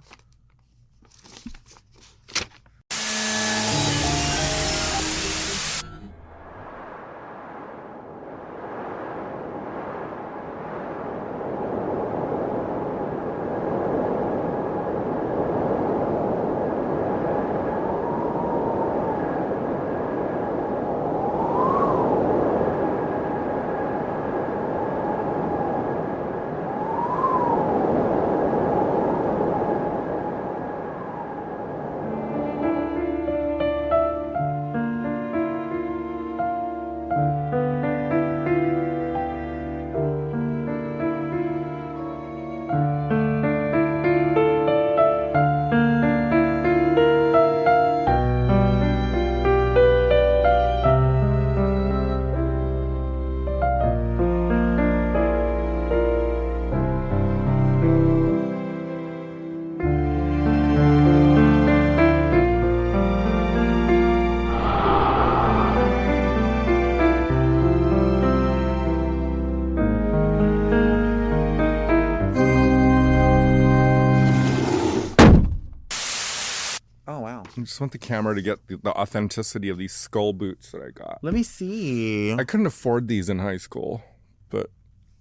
C: I just want the camera to get the authenticity of these skull boots that I got.
A: Let me see.
C: I couldn't afford these in high school, but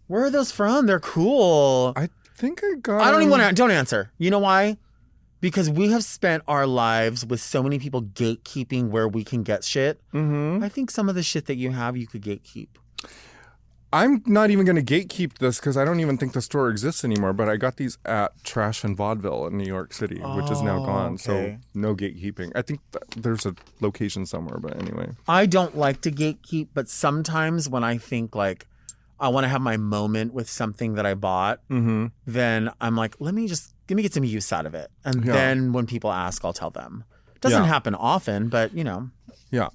A: Where are those from? They're cool.
C: I think I got.
A: I don't even want to. Don't answer. You know why? Because we have spent our lives with so many people gatekeeping where we can get shit.
C: Mm-hmm.
A: I think some of the shit that you have, you could gatekeep.
C: I'm not even going to gatekeep this because I don't even think the store exists anymore. But I got these at Trash and Vaudeville in New York City, which is now gone.
A: okay.
C: So no gatekeeping. I think there's a location somewhere, but anyway.
A: I don't like to gatekeep, but sometimes when I think like I want to have my moment with something that I bought, then I'm like, let me get some use out of it. And then when people ask, I'll tell them. Doesn't happen often, but you know.
C: Yeah.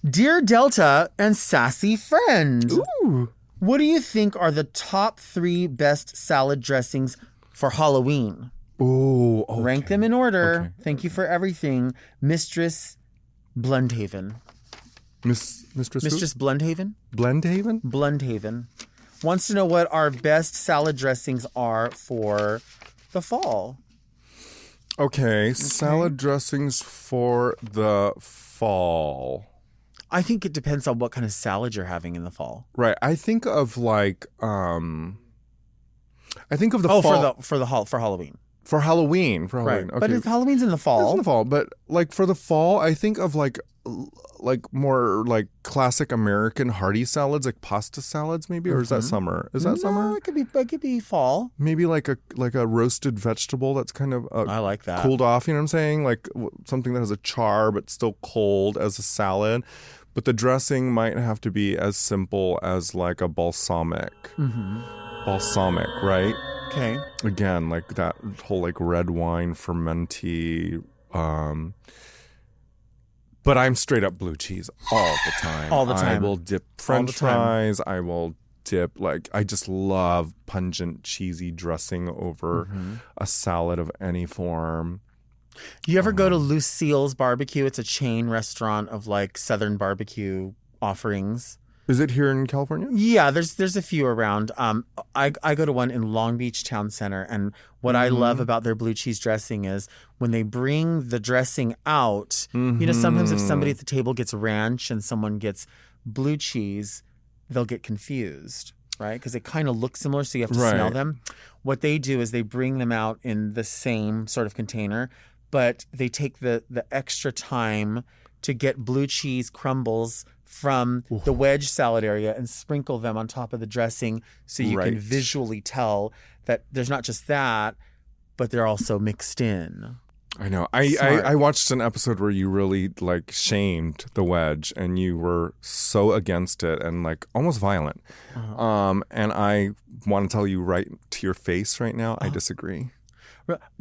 A: Dear Delta and Sassy Friend,
C: Ooh.
A: what do you think are the top 3 best salad dressings for Halloween?
C: Ooh. Okay.
A: Rank them in order.
C: Okay.
A: Thank you for everything. Mistress Blundhaven.
C: Mistress
A: Blundhaven?
C: Blendhaven?
A: Blundhaven wants to know what our best salad dressings are for the fall.
C: Okay. Salad dressings for the fall.
A: I think it depends on what kind of salad you're having in the fall.
C: Right. I think of like I think of the fall
A: for Halloween.
C: For Halloween.
A: Right.
C: Okay.
A: But if Halloween's in the fall.
C: It's in the fall, but like for the fall, I think of like more like classic American hearty salads, like pasta salads maybe, or is that summer? Is that summer?
A: It could be fall.
C: Maybe like a roasted vegetable that's kind of
A: I like that.
C: cooled off, you know what I'm saying? Like something that has a char but still cold as a salad. But the dressing might have to be as simple as like a balsamic. Balsamic, right?
A: Okay.
C: Again, like that whole like red wine fermenty. But I'm straight up blue cheese all the time.
A: All the time.
C: I will dip French fries. I will dip I just love pungent cheesy dressing over a salad of any form.
A: You ever go to Lucille's Barbecue? It's a chain restaurant of like Southern barbecue offerings.
C: Is it here in California?
A: Yeah, there's a few around. I go to one in Long Beach Town Center, and what I love about their blue cheese dressing is when they bring the dressing out. You know, sometimes if somebody at the table gets ranch and someone gets blue cheese, they'll get confused, right? Because they kind of look similar, so you have to smell them. What they do is they bring them out in the same sort of container, but they take the extra time to get blue cheese crumbles from the wedge salad area and sprinkle them on top of the dressing so you can visually tell that there's not just that, but they're also mixed in.
C: I know. I watched an episode where you really like shamed the wedge and you were so against it and like almost violent. And I want to tell you right to your face right now, I disagree.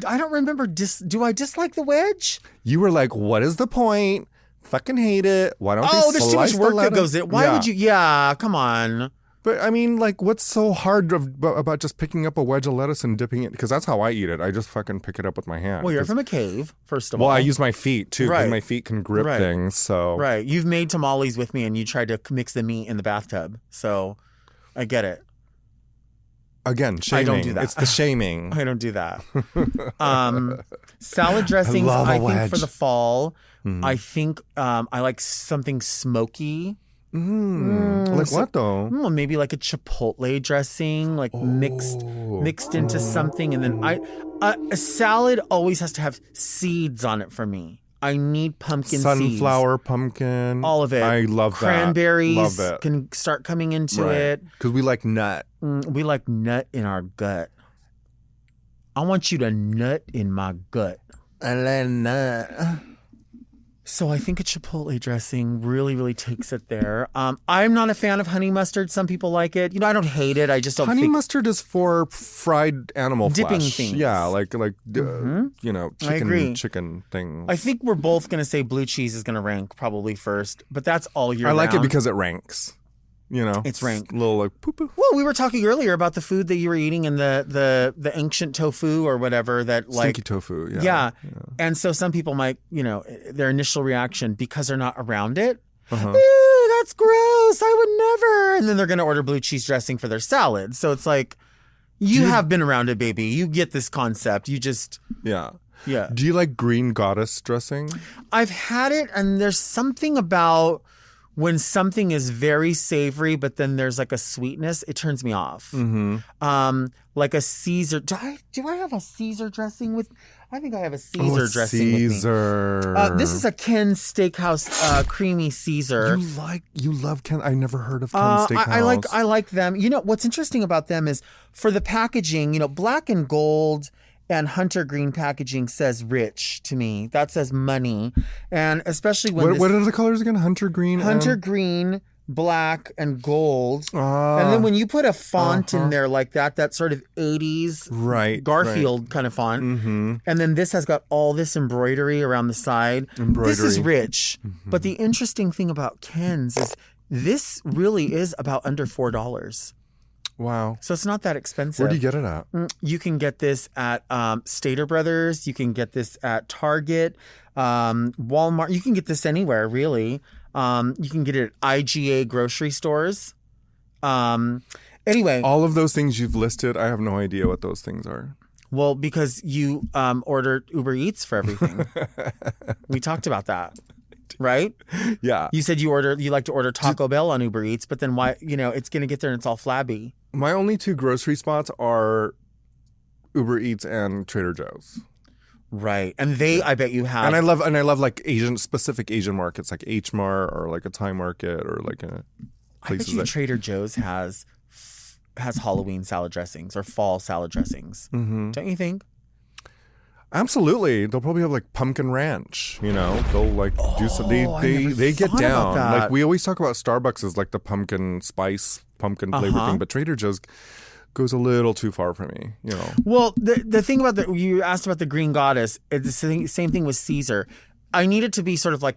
A: I don't remember. Do I dislike the wedge?
C: You were like, what is the point? Fucking hate it. Why don't they
A: there's too much work that goes in. Why would you? Yeah, come on.
C: But I mean, like, what's so hard about just picking up a wedge of lettuce and dipping it? Because that's how I eat it. I just fucking pick it up with my hand.
A: Well, you're from a cave, first of all.
C: Well, I use my feet too, because
A: Right.
C: my feet can grip things. So
A: Right. You've made tamales with me and you tried to mix the meat in the bathtub. So I get it.
C: again, shaming.
A: I don't do that.
C: It's the shaming.
A: I don't do that. Salad dressings,
C: love a
A: I think
C: wedge.
A: for the fall, I think I like something smoky.
C: Like what though?
A: Maybe like a chipotle dressing, like mixed into something, and then a salad always has to have seeds on it for me. I need pumpkin seeds.
C: Sunflower, pumpkin.
A: All of it.
C: I love that.
A: Cranberries
C: Love it.
A: can start coming into it.
C: Because we like nut.
A: We like nut in our gut. I want you to nut in my gut.
C: I like nut.
A: So I think a chipotle dressing really, really takes it there. I'm not a fan of honey mustard. Some people like it. You know, I don't hate it. I just don't
C: Honey
A: think...
C: mustard is for fried animal
A: Dipping
C: flesh.
A: things.
C: Yeah, like you know,
A: I agree.
C: chicken thing.
A: I think we're both going to say blue cheese is going to rank probably first, but that's all year
C: I like it
A: round.
C: because it ranks. You know,
A: It's rank.
C: A little like poo-poo.
A: Well, we were talking earlier about the food that you were eating and the ancient tofu or whatever that like...
C: Stinky tofu.
A: Yeah. And so some people might, you know, their initial reaction because they're not around it, ew, that's gross. I would never. And then they're going to order blue cheese dressing for their salad. So it's like, you have been around it, baby. You get this concept. You just,
C: Yeah.
A: yeah.
C: Do you like green goddess dressing?
A: I've had it, and there's something about when something is very savory, but then there's like a sweetness, it turns me off. Like a Caesar. Do I have a Caesar dressing with? I think I have a Caesar dressing with me.
C: Caesar.
A: This is a Ken's Steakhouse creamy Caesar.
C: You love Ken. I never heard of Ken's Steakhouse.
A: I like them. You know what's interesting about them is for the packaging. You know, black and gold and hunter green packaging says rich to me. That says money, and especially when
C: what are the colors again? Hunter green.
A: green, black, and gold. And then when you put a font in there like that, that sort of 80s Garfield kind of font. And then this has got all this embroidery around the side. This is rich. But the interesting thing about Ken's is this really is about under $4.
C: Wow.
A: So it's not that expensive.
C: Where do you get it at?
A: You can get this at Stater Brothers. You can get this at Target, Walmart. You can get this anywhere, really. You can get it at IGA grocery stores. Anyway.
C: All of those things you've listed, I have no idea what those things are.
A: Well, because you ordered Uber Eats for everything. We talked about that. Right?
C: Yeah.
A: You said you like to order Taco Bell on Uber Eats, but then why, you know, it's going to get there and it's all flabby.
C: My only two grocery spots are Uber Eats and Trader Joe's.
A: Right. And I bet you have.
C: And I love like specific Asian markets like H Mart or like a Thai market or like a
A: I bet you Trader Joe's has Halloween salad dressings or fall salad dressings. Don't you think?
C: Absolutely. They'll probably have like pumpkin ranch, you know. They'll like do some they get down. Like we always talk about Starbucks as like the pumpkin spice, pumpkin flavor thing, but Trader Joe's goes a little too far for me, you know. Well,
A: the thing about you asked about the green goddess, it's the same thing with Caesar. I need it to be sort of like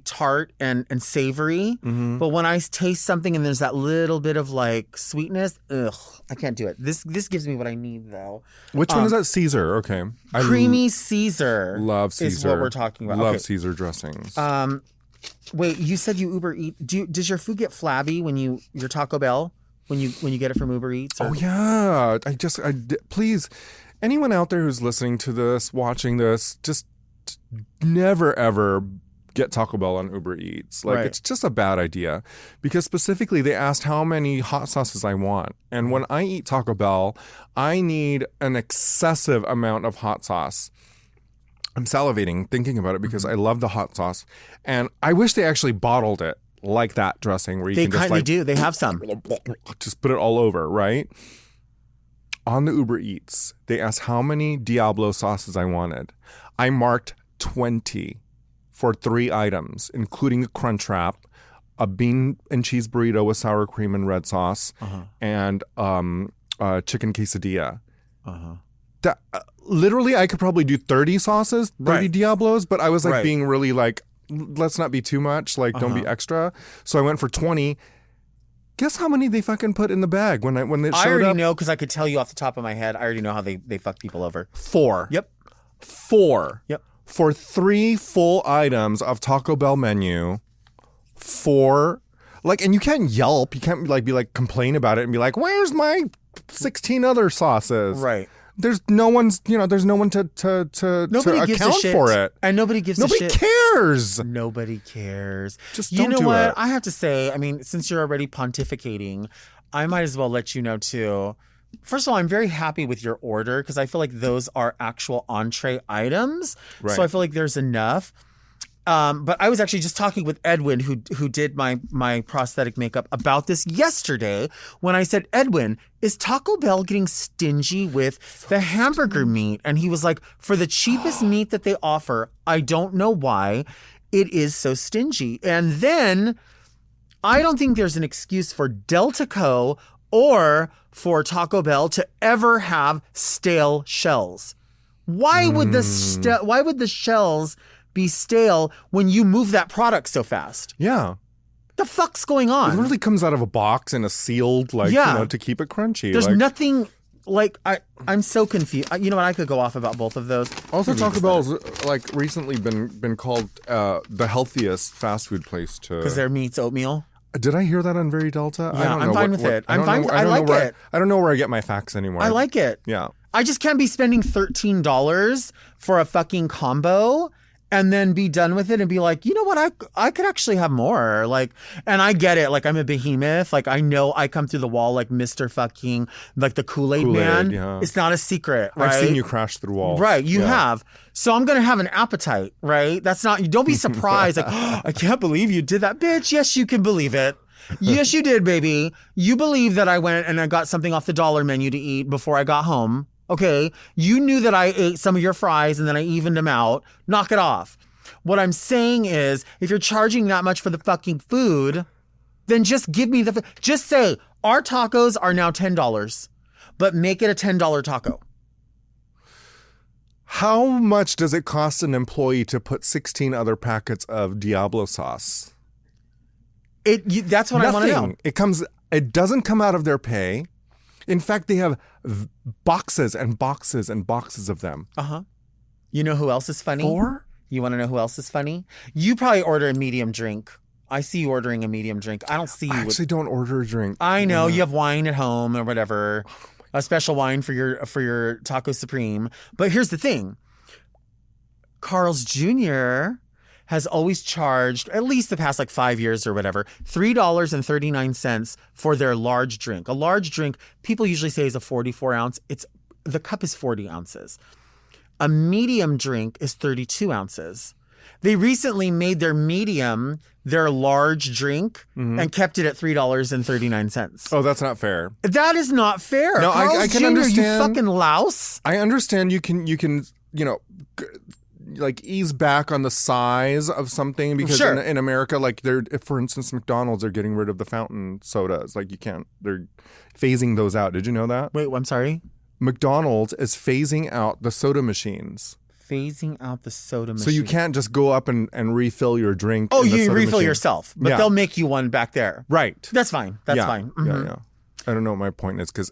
A: tart and savory, but when I taste something and there's that little bit of like sweetness, I can't do it. This gives me what I need though.
C: Which one is that? Caesar. Okay.
A: Creamy Caesar.
C: Love Caesar.
A: Is what we're talking about.
C: Love Caesar dressings.
A: Wait, you said you Uber Eat. Does your food get flabby when your Taco Bell when you get it from Uber Eats? Or?
C: Oh yeah. Please, anyone out there who's listening to this, watching this, just never ever get Taco Bell on Uber Eats. Like it's just a bad idea because specifically they asked how many hot sauces I want. And when I eat Taco Bell, I need an excessive amount of hot sauce. I'm salivating thinking about it because I love the hot sauce. And I wish they actually bottled it like that dressing where you can just like...
A: They do. They have some.
C: Just put it all over, right? On the Uber Eats, they asked how many Diablo sauces I wanted. I marked 20 for 3 items, including a Crunchwrap, a bean and cheese burrito with sour cream and red sauce, and a chicken quesadilla. That, literally, I could probably do 30 sauces, 30 Diablos, but I was like being really like, let's not be too much, like don't be extra. So I went for 20. Guess how many they fucking put in the bag when it
A: I
C: showed
A: already
C: up?
A: know because I could tell you off the top of my head. I already know how they fuck people over.
C: 4.
A: Yep.
C: 4.
A: Yep.
C: For 3 full items of Taco Bell menu. 4. Like, and you can't Yelp. You can't like be like complain about it and be like, where's my 16 other sauces?
A: Right.
C: There's no one's, there's no one to
A: Nobody gives a
C: account
A: shit.
C: for it.
A: And nobody gives a
C: Nobody
A: shit.
C: cares.
A: Nobody cares.
C: Just
A: you
C: don't
A: know
C: do
A: what?
C: it.
A: I have to say, I mean, since you're already pontificating, I might as well let you know too. First of all, I'm very happy with your order because I feel like those are actual entree items.
C: Right.
A: So I feel like there's enough. But I was actually just talking with Edwin, who did my prosthetic makeup, about this yesterday when I said, Edwin, is Taco Bell getting stingy with the hamburger meat? And he was like, for the cheapest meat that they offer, I don't know why it is so stingy. And then I don't think there's an excuse for Delta Co. or for Taco Bell to ever have stale shells. Why would the shells be stale when you move that product so fast?
C: Yeah.
A: The fuck's going on?
C: It literally comes out of a box in a sealed, to keep it crunchy.
A: There's nothing like I'm so confused. You know what? I could go off about both of those.
C: Also, Taco Bell's recently been called the healthiest fast food place to.
A: Because their meat's oatmeal.
C: Did I hear that on Very Delta?
A: Yeah, I'm fine with it. I'm fine. I like it.
C: I don't know where I get my facts anymore.
A: I like it.
C: Yeah.
A: I just can't be spending $13 for a fucking combo and then be done with it and be like, you know what, I could actually have more. Like, and I get it. Like, I'm a behemoth. Like, I know I come through the wall like Mr. fucking, like the Kool-Aid man.
C: Yeah.
A: It's not a secret, right?
C: I've seen you crash through walls.
A: Right, you have. So I'm going to have an appetite, right? That's not, don't be surprised. Like, oh, I can't believe you did that. Bitch, yes, you can believe it. Yes, you did, baby. You believe that I went and I got something off the dollar menu to eat before I got home. Okay, you knew that I ate some of your fries and then I evened them out. Knock it off. What I'm saying is, if you're charging that much for the fucking food, then just give me just say, our tacos are now $10, but make it a $10 taco.
C: How much does it cost an employee to put 16 other packets of Diablo sauce?
A: That's what I want to know.
C: It doesn't come out of their pay. In fact, they have boxes and boxes and boxes of them.
A: Uh-huh. You know who else is funny?
C: 4?
A: You want to know who else is funny? You probably order a medium drink. I see you ordering a medium drink. I don't see you.
C: I actually don't order a drink.
A: I know. You have wine at home or whatever. A special wine for your Taco Supreme. But here's the thing. Carl's Jr. has always charged, at least the past 5 years or whatever, $3.39 for their large drink. A large drink, people usually say is a 44 ounce. The cup is 40 ounces. A medium drink is 32 ounces. They recently made their medium their large drink and kept it at $3.39.
C: Oh, that's not fair.
A: That is not fair.
C: No,
A: Carl's
C: I can
A: Jr.,
C: understand.
A: You fucking louse.
C: I understand you can ease back on the size of something because
A: Sure.
C: in America, for instance, McDonald's are getting rid of the fountain sodas. They're phasing those out. Did you know that?
A: Wait, I'm sorry?
C: McDonald's is phasing out the soda machines.
A: Phasing out the soda machine.
C: So you can't just go up and refill your drink.
A: Oh,
C: in the
A: you
C: soda
A: refill
C: machine.
A: yourself, but they'll make you one back there.
C: Right.
A: That's fine. That's fine. Mhm.
C: Yeah. I don't know what my point is because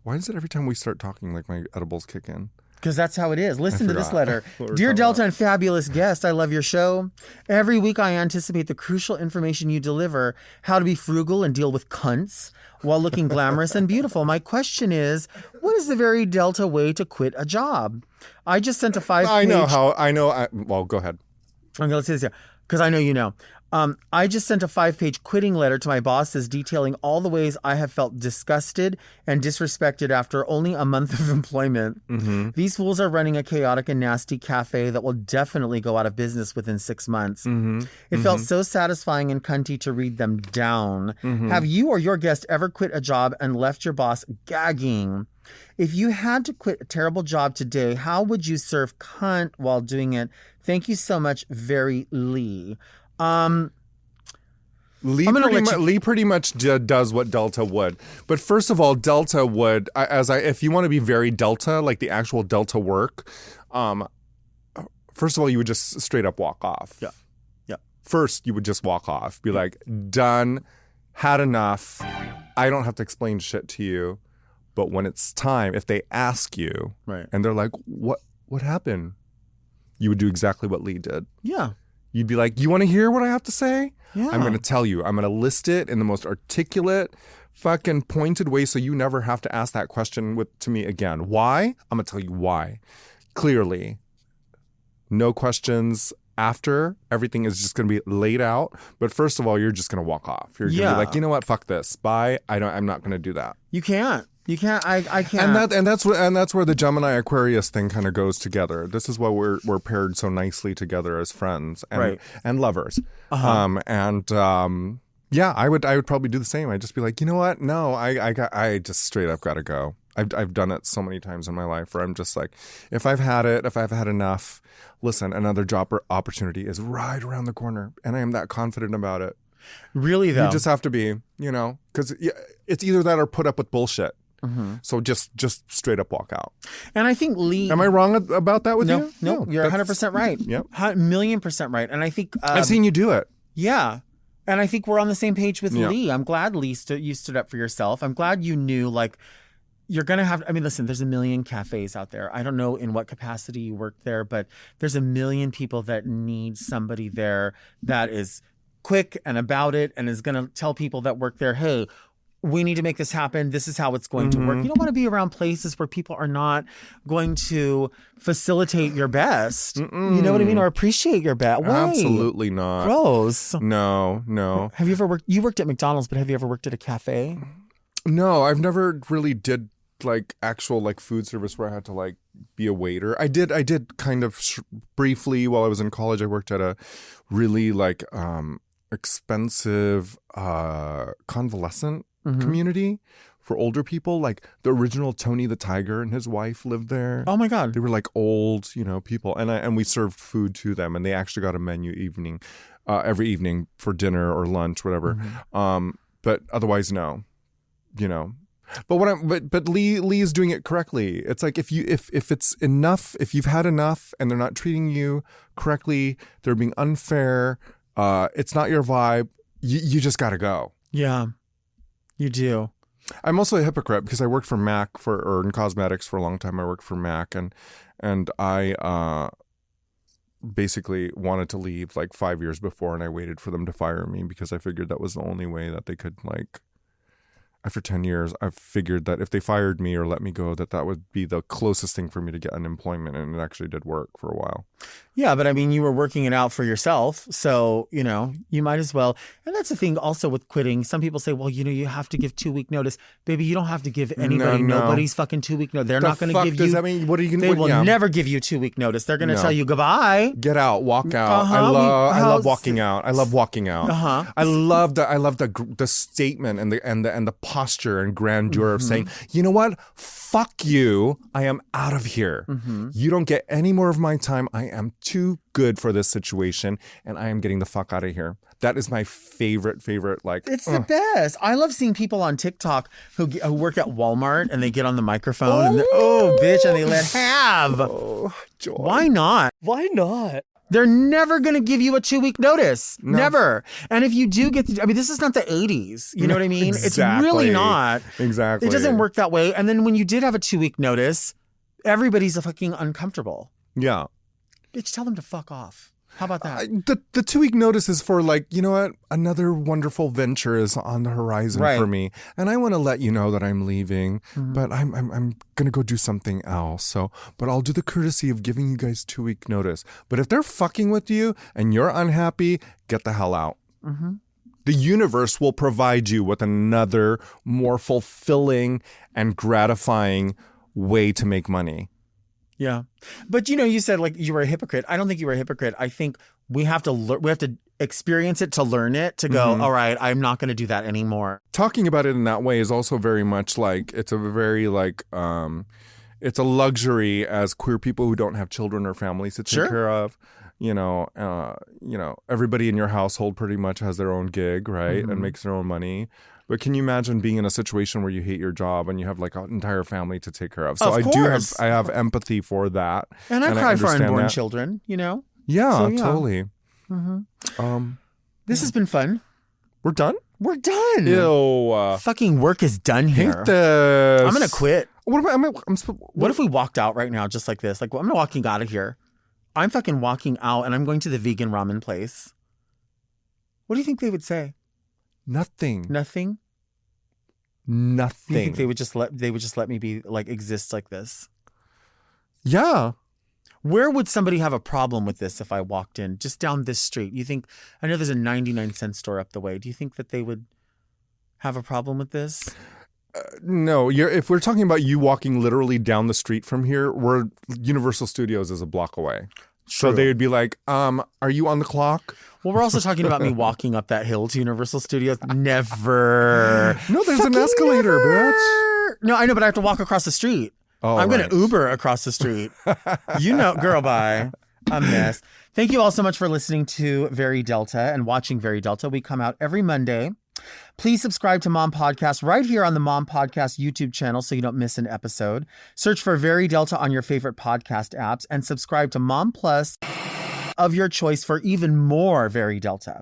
C: why is it every time we start talking my edibles kick in?
A: Because that's how it is. Listen to this
C: forgot
A: letter.
C: what we're
A: Dear
C: talking
A: Delta
C: about.
A: and fabulous guest, I love your show. Every week I anticipate the crucial information you deliver, how to be frugal and deal with cunts while looking glamorous and beautiful. My question is, what is the very Delta way to quit a job? I just sent a 5-page...
C: Well, go ahead.
A: Okay, let's see this here, because I know you know. I just sent a 5-page quitting letter to my bosses detailing all the ways I have felt disgusted and disrespected after only a month of employment.
C: Mm-hmm.
A: These fools are running a chaotic and nasty cafe that will definitely go out of business within 6 months.
C: Mm-hmm.
A: It felt so satisfying and cunty to read them down.
C: Mm-hmm.
A: Have you or your guest ever quit a job and left your boss gagging? If you had to quit a terrible job today, how would you serve cunt while doing it? Thank you so much, Very Lee.
C: Lee pretty much does what Delta would. But first of all, Delta would, if you want to be very Delta, like the actual Delta work, first of all, you would just straight up walk off.
A: Yeah.
C: First, you would just walk off. Be like, done. had enough. I don't have to explain shit to you. But when it's time, if they ask you,
A: Right.
C: and they're like, what happened? You would do exactly what Lee did.
A: Yeah.
C: You'd be like, you want to hear what I have to say?
A: Yeah.
C: I'm going to tell you. I'm going to list it in the most articulate, fucking pointed way so you never have to ask that question to me again. Why? I'm going to tell you why. Clearly. No questions after. Everything is just going to be laid out. But first of all, you're just going to walk off. You're going to be like, you know what? Fuck this. Bye. I'm not going to do that.
A: You can't. You can't. I can't.
C: And that's where the Gemini Aquarius thing kind of goes together. This is why we're paired so nicely together as friends and lovers. Yeah, I would probably do the same. I'd just be like, you know what? No, I just straight up got to go. I've done it so many times in my life where I'm just like, if I've had enough, listen, another job opportunity is right around the corner, and I am that confident about it.
A: Really, though,
C: you just have to be, because it's either that or put up with bullshit. Mm-hmm. So just straight up walk out.
A: And I think Lee...
C: Am I wrong about that with you?
A: No, you're 100% right.
C: Yep.
A: 1,000,000% right. And I think...
C: I've seen you do it.
A: Yeah. And I think we're on the same page with Lee. I'm glad, Lee, you stood up for yourself. I'm glad you knew, like, you're going to have... I mean, listen, there's 1 million cafes out there. I don't know in what capacity you work there, but there's 1 million people that need somebody there that is quick and about it and is going to tell people that work there, hey... we need to make this happen. This is how it's going to work. You don't want to be around places where people are not going to facilitate your best. You know what I mean? Or appreciate your best. Why?
C: Absolutely not.
A: Gross.
C: No.
A: Have you ever worked? You worked at McDonald's, but have you ever worked at a cafe?
C: No, I've never really did like actual like food service where I had to like be a waiter. I did kind of briefly while I was in college. I worked at a really like expensive convalescent community for older people. Like the original Tony the Tiger and his wife lived there.
A: Oh my God.
C: They were like old, people. And we served food to them, and they actually got a menu every evening for dinner or lunch, whatever. But otherwise, no, But Lee is doing it correctly. It's like if it's enough, if you've had enough and they're not treating you correctly, they're being unfair, it's not your vibe, you just got to go.
A: Yeah. You do.
C: I'm also a hypocrite because I worked for MAC or in cosmetics for a long time. I worked for MAC and I basically wanted to leave like 5 years before, and I waited for them to fire me because I figured that was the only way that they could like. After 10 years, I figured that if they fired me or let me go, that would be the closest thing for me to get unemployment, and it actually did work for a while.
A: Yeah, but I mean, you were working it out for yourself, so, you might as well. And that's the thing also with quitting. Some people say, well, you have to give 2-week notice. Baby, you don't have to give anybody nobody's fucking 2-week notice. They're not going to give you...
C: Does that mean, what are you going to
A: do? They will never give you 2-week notice. They're going to tell you goodbye.
C: Get out, walk out. I love walking out. I love walking out. I love the statement and the posture and grandeur of saying, you know what? Fuck you. I am out of here. You don't get any more of my time. I am too good for this situation, and I am getting the fuck out of here. That is my favorite. Like,
A: it's the best. I love seeing people on TikTok who work at Walmart and they get on the microphone and bitch, and they let have.
C: Joy.
A: Why not?
B: Why not?
A: They're never going to give you a 2-week notice. No. Never. And if you do get this is not the 80s. You know what I mean?
C: Exactly.
A: It's really not.
C: Exactly.
A: It doesn't work that way. And then when you did have a 2-week notice, everybody's fucking uncomfortable.
C: Yeah.
A: Bitch, tell them to fuck off. How about that?
C: The 2-week notice is for like, you know what? Another wonderful venture is on the horizon for me. And I want to let you know that I'm leaving, but I'm going to go do something else. But I'll do the courtesy of giving you guys 2-week notice. But if they're fucking with you and you're unhappy, get the hell out. The universe will provide you with another more fulfilling and gratifying way to make money.
A: Yeah. But you said like you were a hypocrite. I don't think you were a hypocrite. I think we have to experience it to learn it, to go, all right, I'm not going to do that anymore.
C: Talking about it in that way is also very much like, it's a very like, it's a luxury as queer people who don't have children or families to take care of. Everybody in your household pretty much has their own gig, right? And makes their own money. But can you imagine being in a situation where you hate your job and you have like an entire family to take care of? So I have empathy for that.
A: And I cry for unborn children, Yeah,
C: so, totally.
A: This has been fun.
C: We're done?
A: We're done.
C: Ew.
A: Fucking work is done here.
C: Hate this.
A: I'm gonna quit.
C: What about?
A: What if we walked out right now just like this? Like, I'm walking out of here. I'm fucking walking out and I'm going to the vegan ramen place. What do you think they would say?
C: Nothing.
A: Nothing?
C: Nothing.
A: You think they would just let me be like exist like this?
C: Yeah.
A: Where would somebody have a problem with this if I walked in just down this street? You think, I know there's a 99-cent store up the way. Do you think that they would have a problem with this?
C: No, if we're talking about you walking literally down the street from here, Universal Studios is a block away. So they would be like, are you on the clock?
A: Well, we're also talking about me walking up that hill to Universal Studios. Never.
C: No, there's an
A: Fucking
C: escalator,
A: never.
C: bitch.
A: No, I know, but I have to walk across the street.
C: Oh,
A: I'm
C: right.
A: going to Uber across the street. You know, girl, bye. A mess. Thank you all so much for listening to Very Delta and watching Very Delta. We come out every Monday. Please subscribe to Mom Podcast right here on the Mom Podcast YouTube channel so you don't miss an episode. Search for Very Delta on your favorite podcast apps and subscribe to Mom Plus of your choice for even more Very Delta.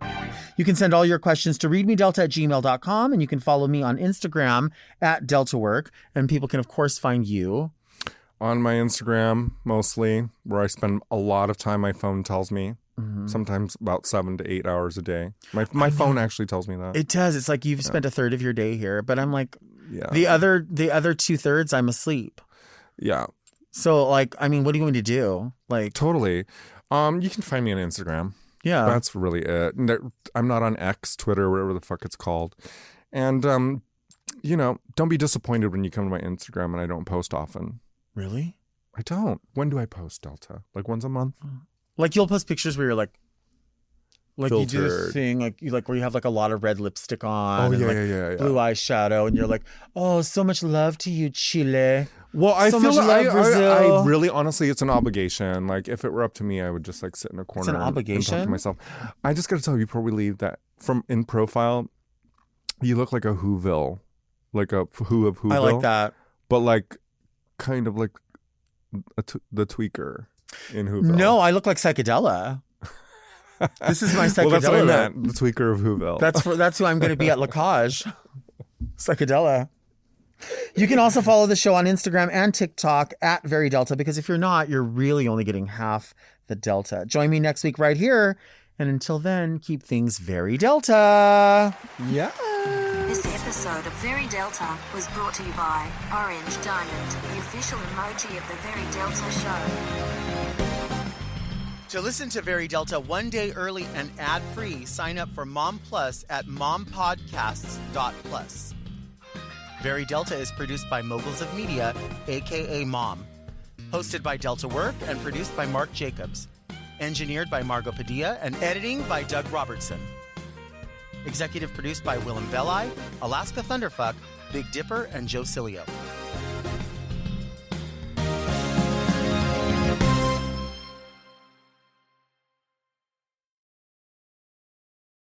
A: You can send all your questions to readmedelta@gmail.com, and you can follow me on Instagram @DeltaWork, and people can, of course, find you
C: on my Instagram, mostly, where I spend a lot of time, my phone tells me. Sometimes about 7 to 8 hours a day. My phone actually tells me that.
A: It does. It's like you've spent a third of your day here, but I'm like,
C: Yeah.
A: the other 2/3 I'm asleep.
C: Yeah.
A: So like, I mean, what do you want me to do? Like,
C: Totally. You can find me on Instagram.
A: yeah,
C: That's really it. I'm not on X, Twitter, whatever the fuck it's called. And, don't be disappointed when you come to my Instagram and I don't post often.
A: really?
C: I don't. When do I post, Delta? Like once a month?
A: Like you'll post pictures where you're like you do this
C: Filtered.
A: thing where you have like a lot of red lipstick on,
C: Oh,
A: and
C: yeah,
A: like
C: yeah.
A: blue eyeshadow, and you're like, oh, so much love to you, Chile.
C: Well, I
A: So
C: feel
A: much
C: like
A: love, Brazil.
C: I really, honestly, it's an obligation. Like, if it were up to me, I would just like sit in a corner.
A: an
C: and talk
A: obligation?
C: to myself. I just got to tell you before we leave that in profile, you look like a Whoville, like a Who of Whoville.
A: I like that.
C: but like kind of like the tweaker in Whoville.
A: No, I look like Psychedella. This is my Psychedella.
C: Well, that's what I
A: look.
C: meant. The tweaker of Whoville.
A: That's who I'm going to be at La Cage. Psychedella. You can also follow the show on Instagram and TikTok @VeryDelta, because if you're not, you're really only getting half the Delta. Join me next week right here. And until then, keep things very Delta.
C: Yeah.
E: This episode of Very Delta was brought to you by Orange Diamond, the official emoji of the Very Delta show.
A: To listen to Very Delta one day early and ad-free, sign up for Mom Plus at mompodcasts.plus. Very Delta is produced by Moguls of Media, a.k.a. Mom. Hosted by Delta Work and produced by Mark Jacobs. Engineered by Margot Padilla and editing by Doug Robertson. Executive produced by Willem Belli, Alaska Thunderfuck, Big Dipper, and Joe Cilio.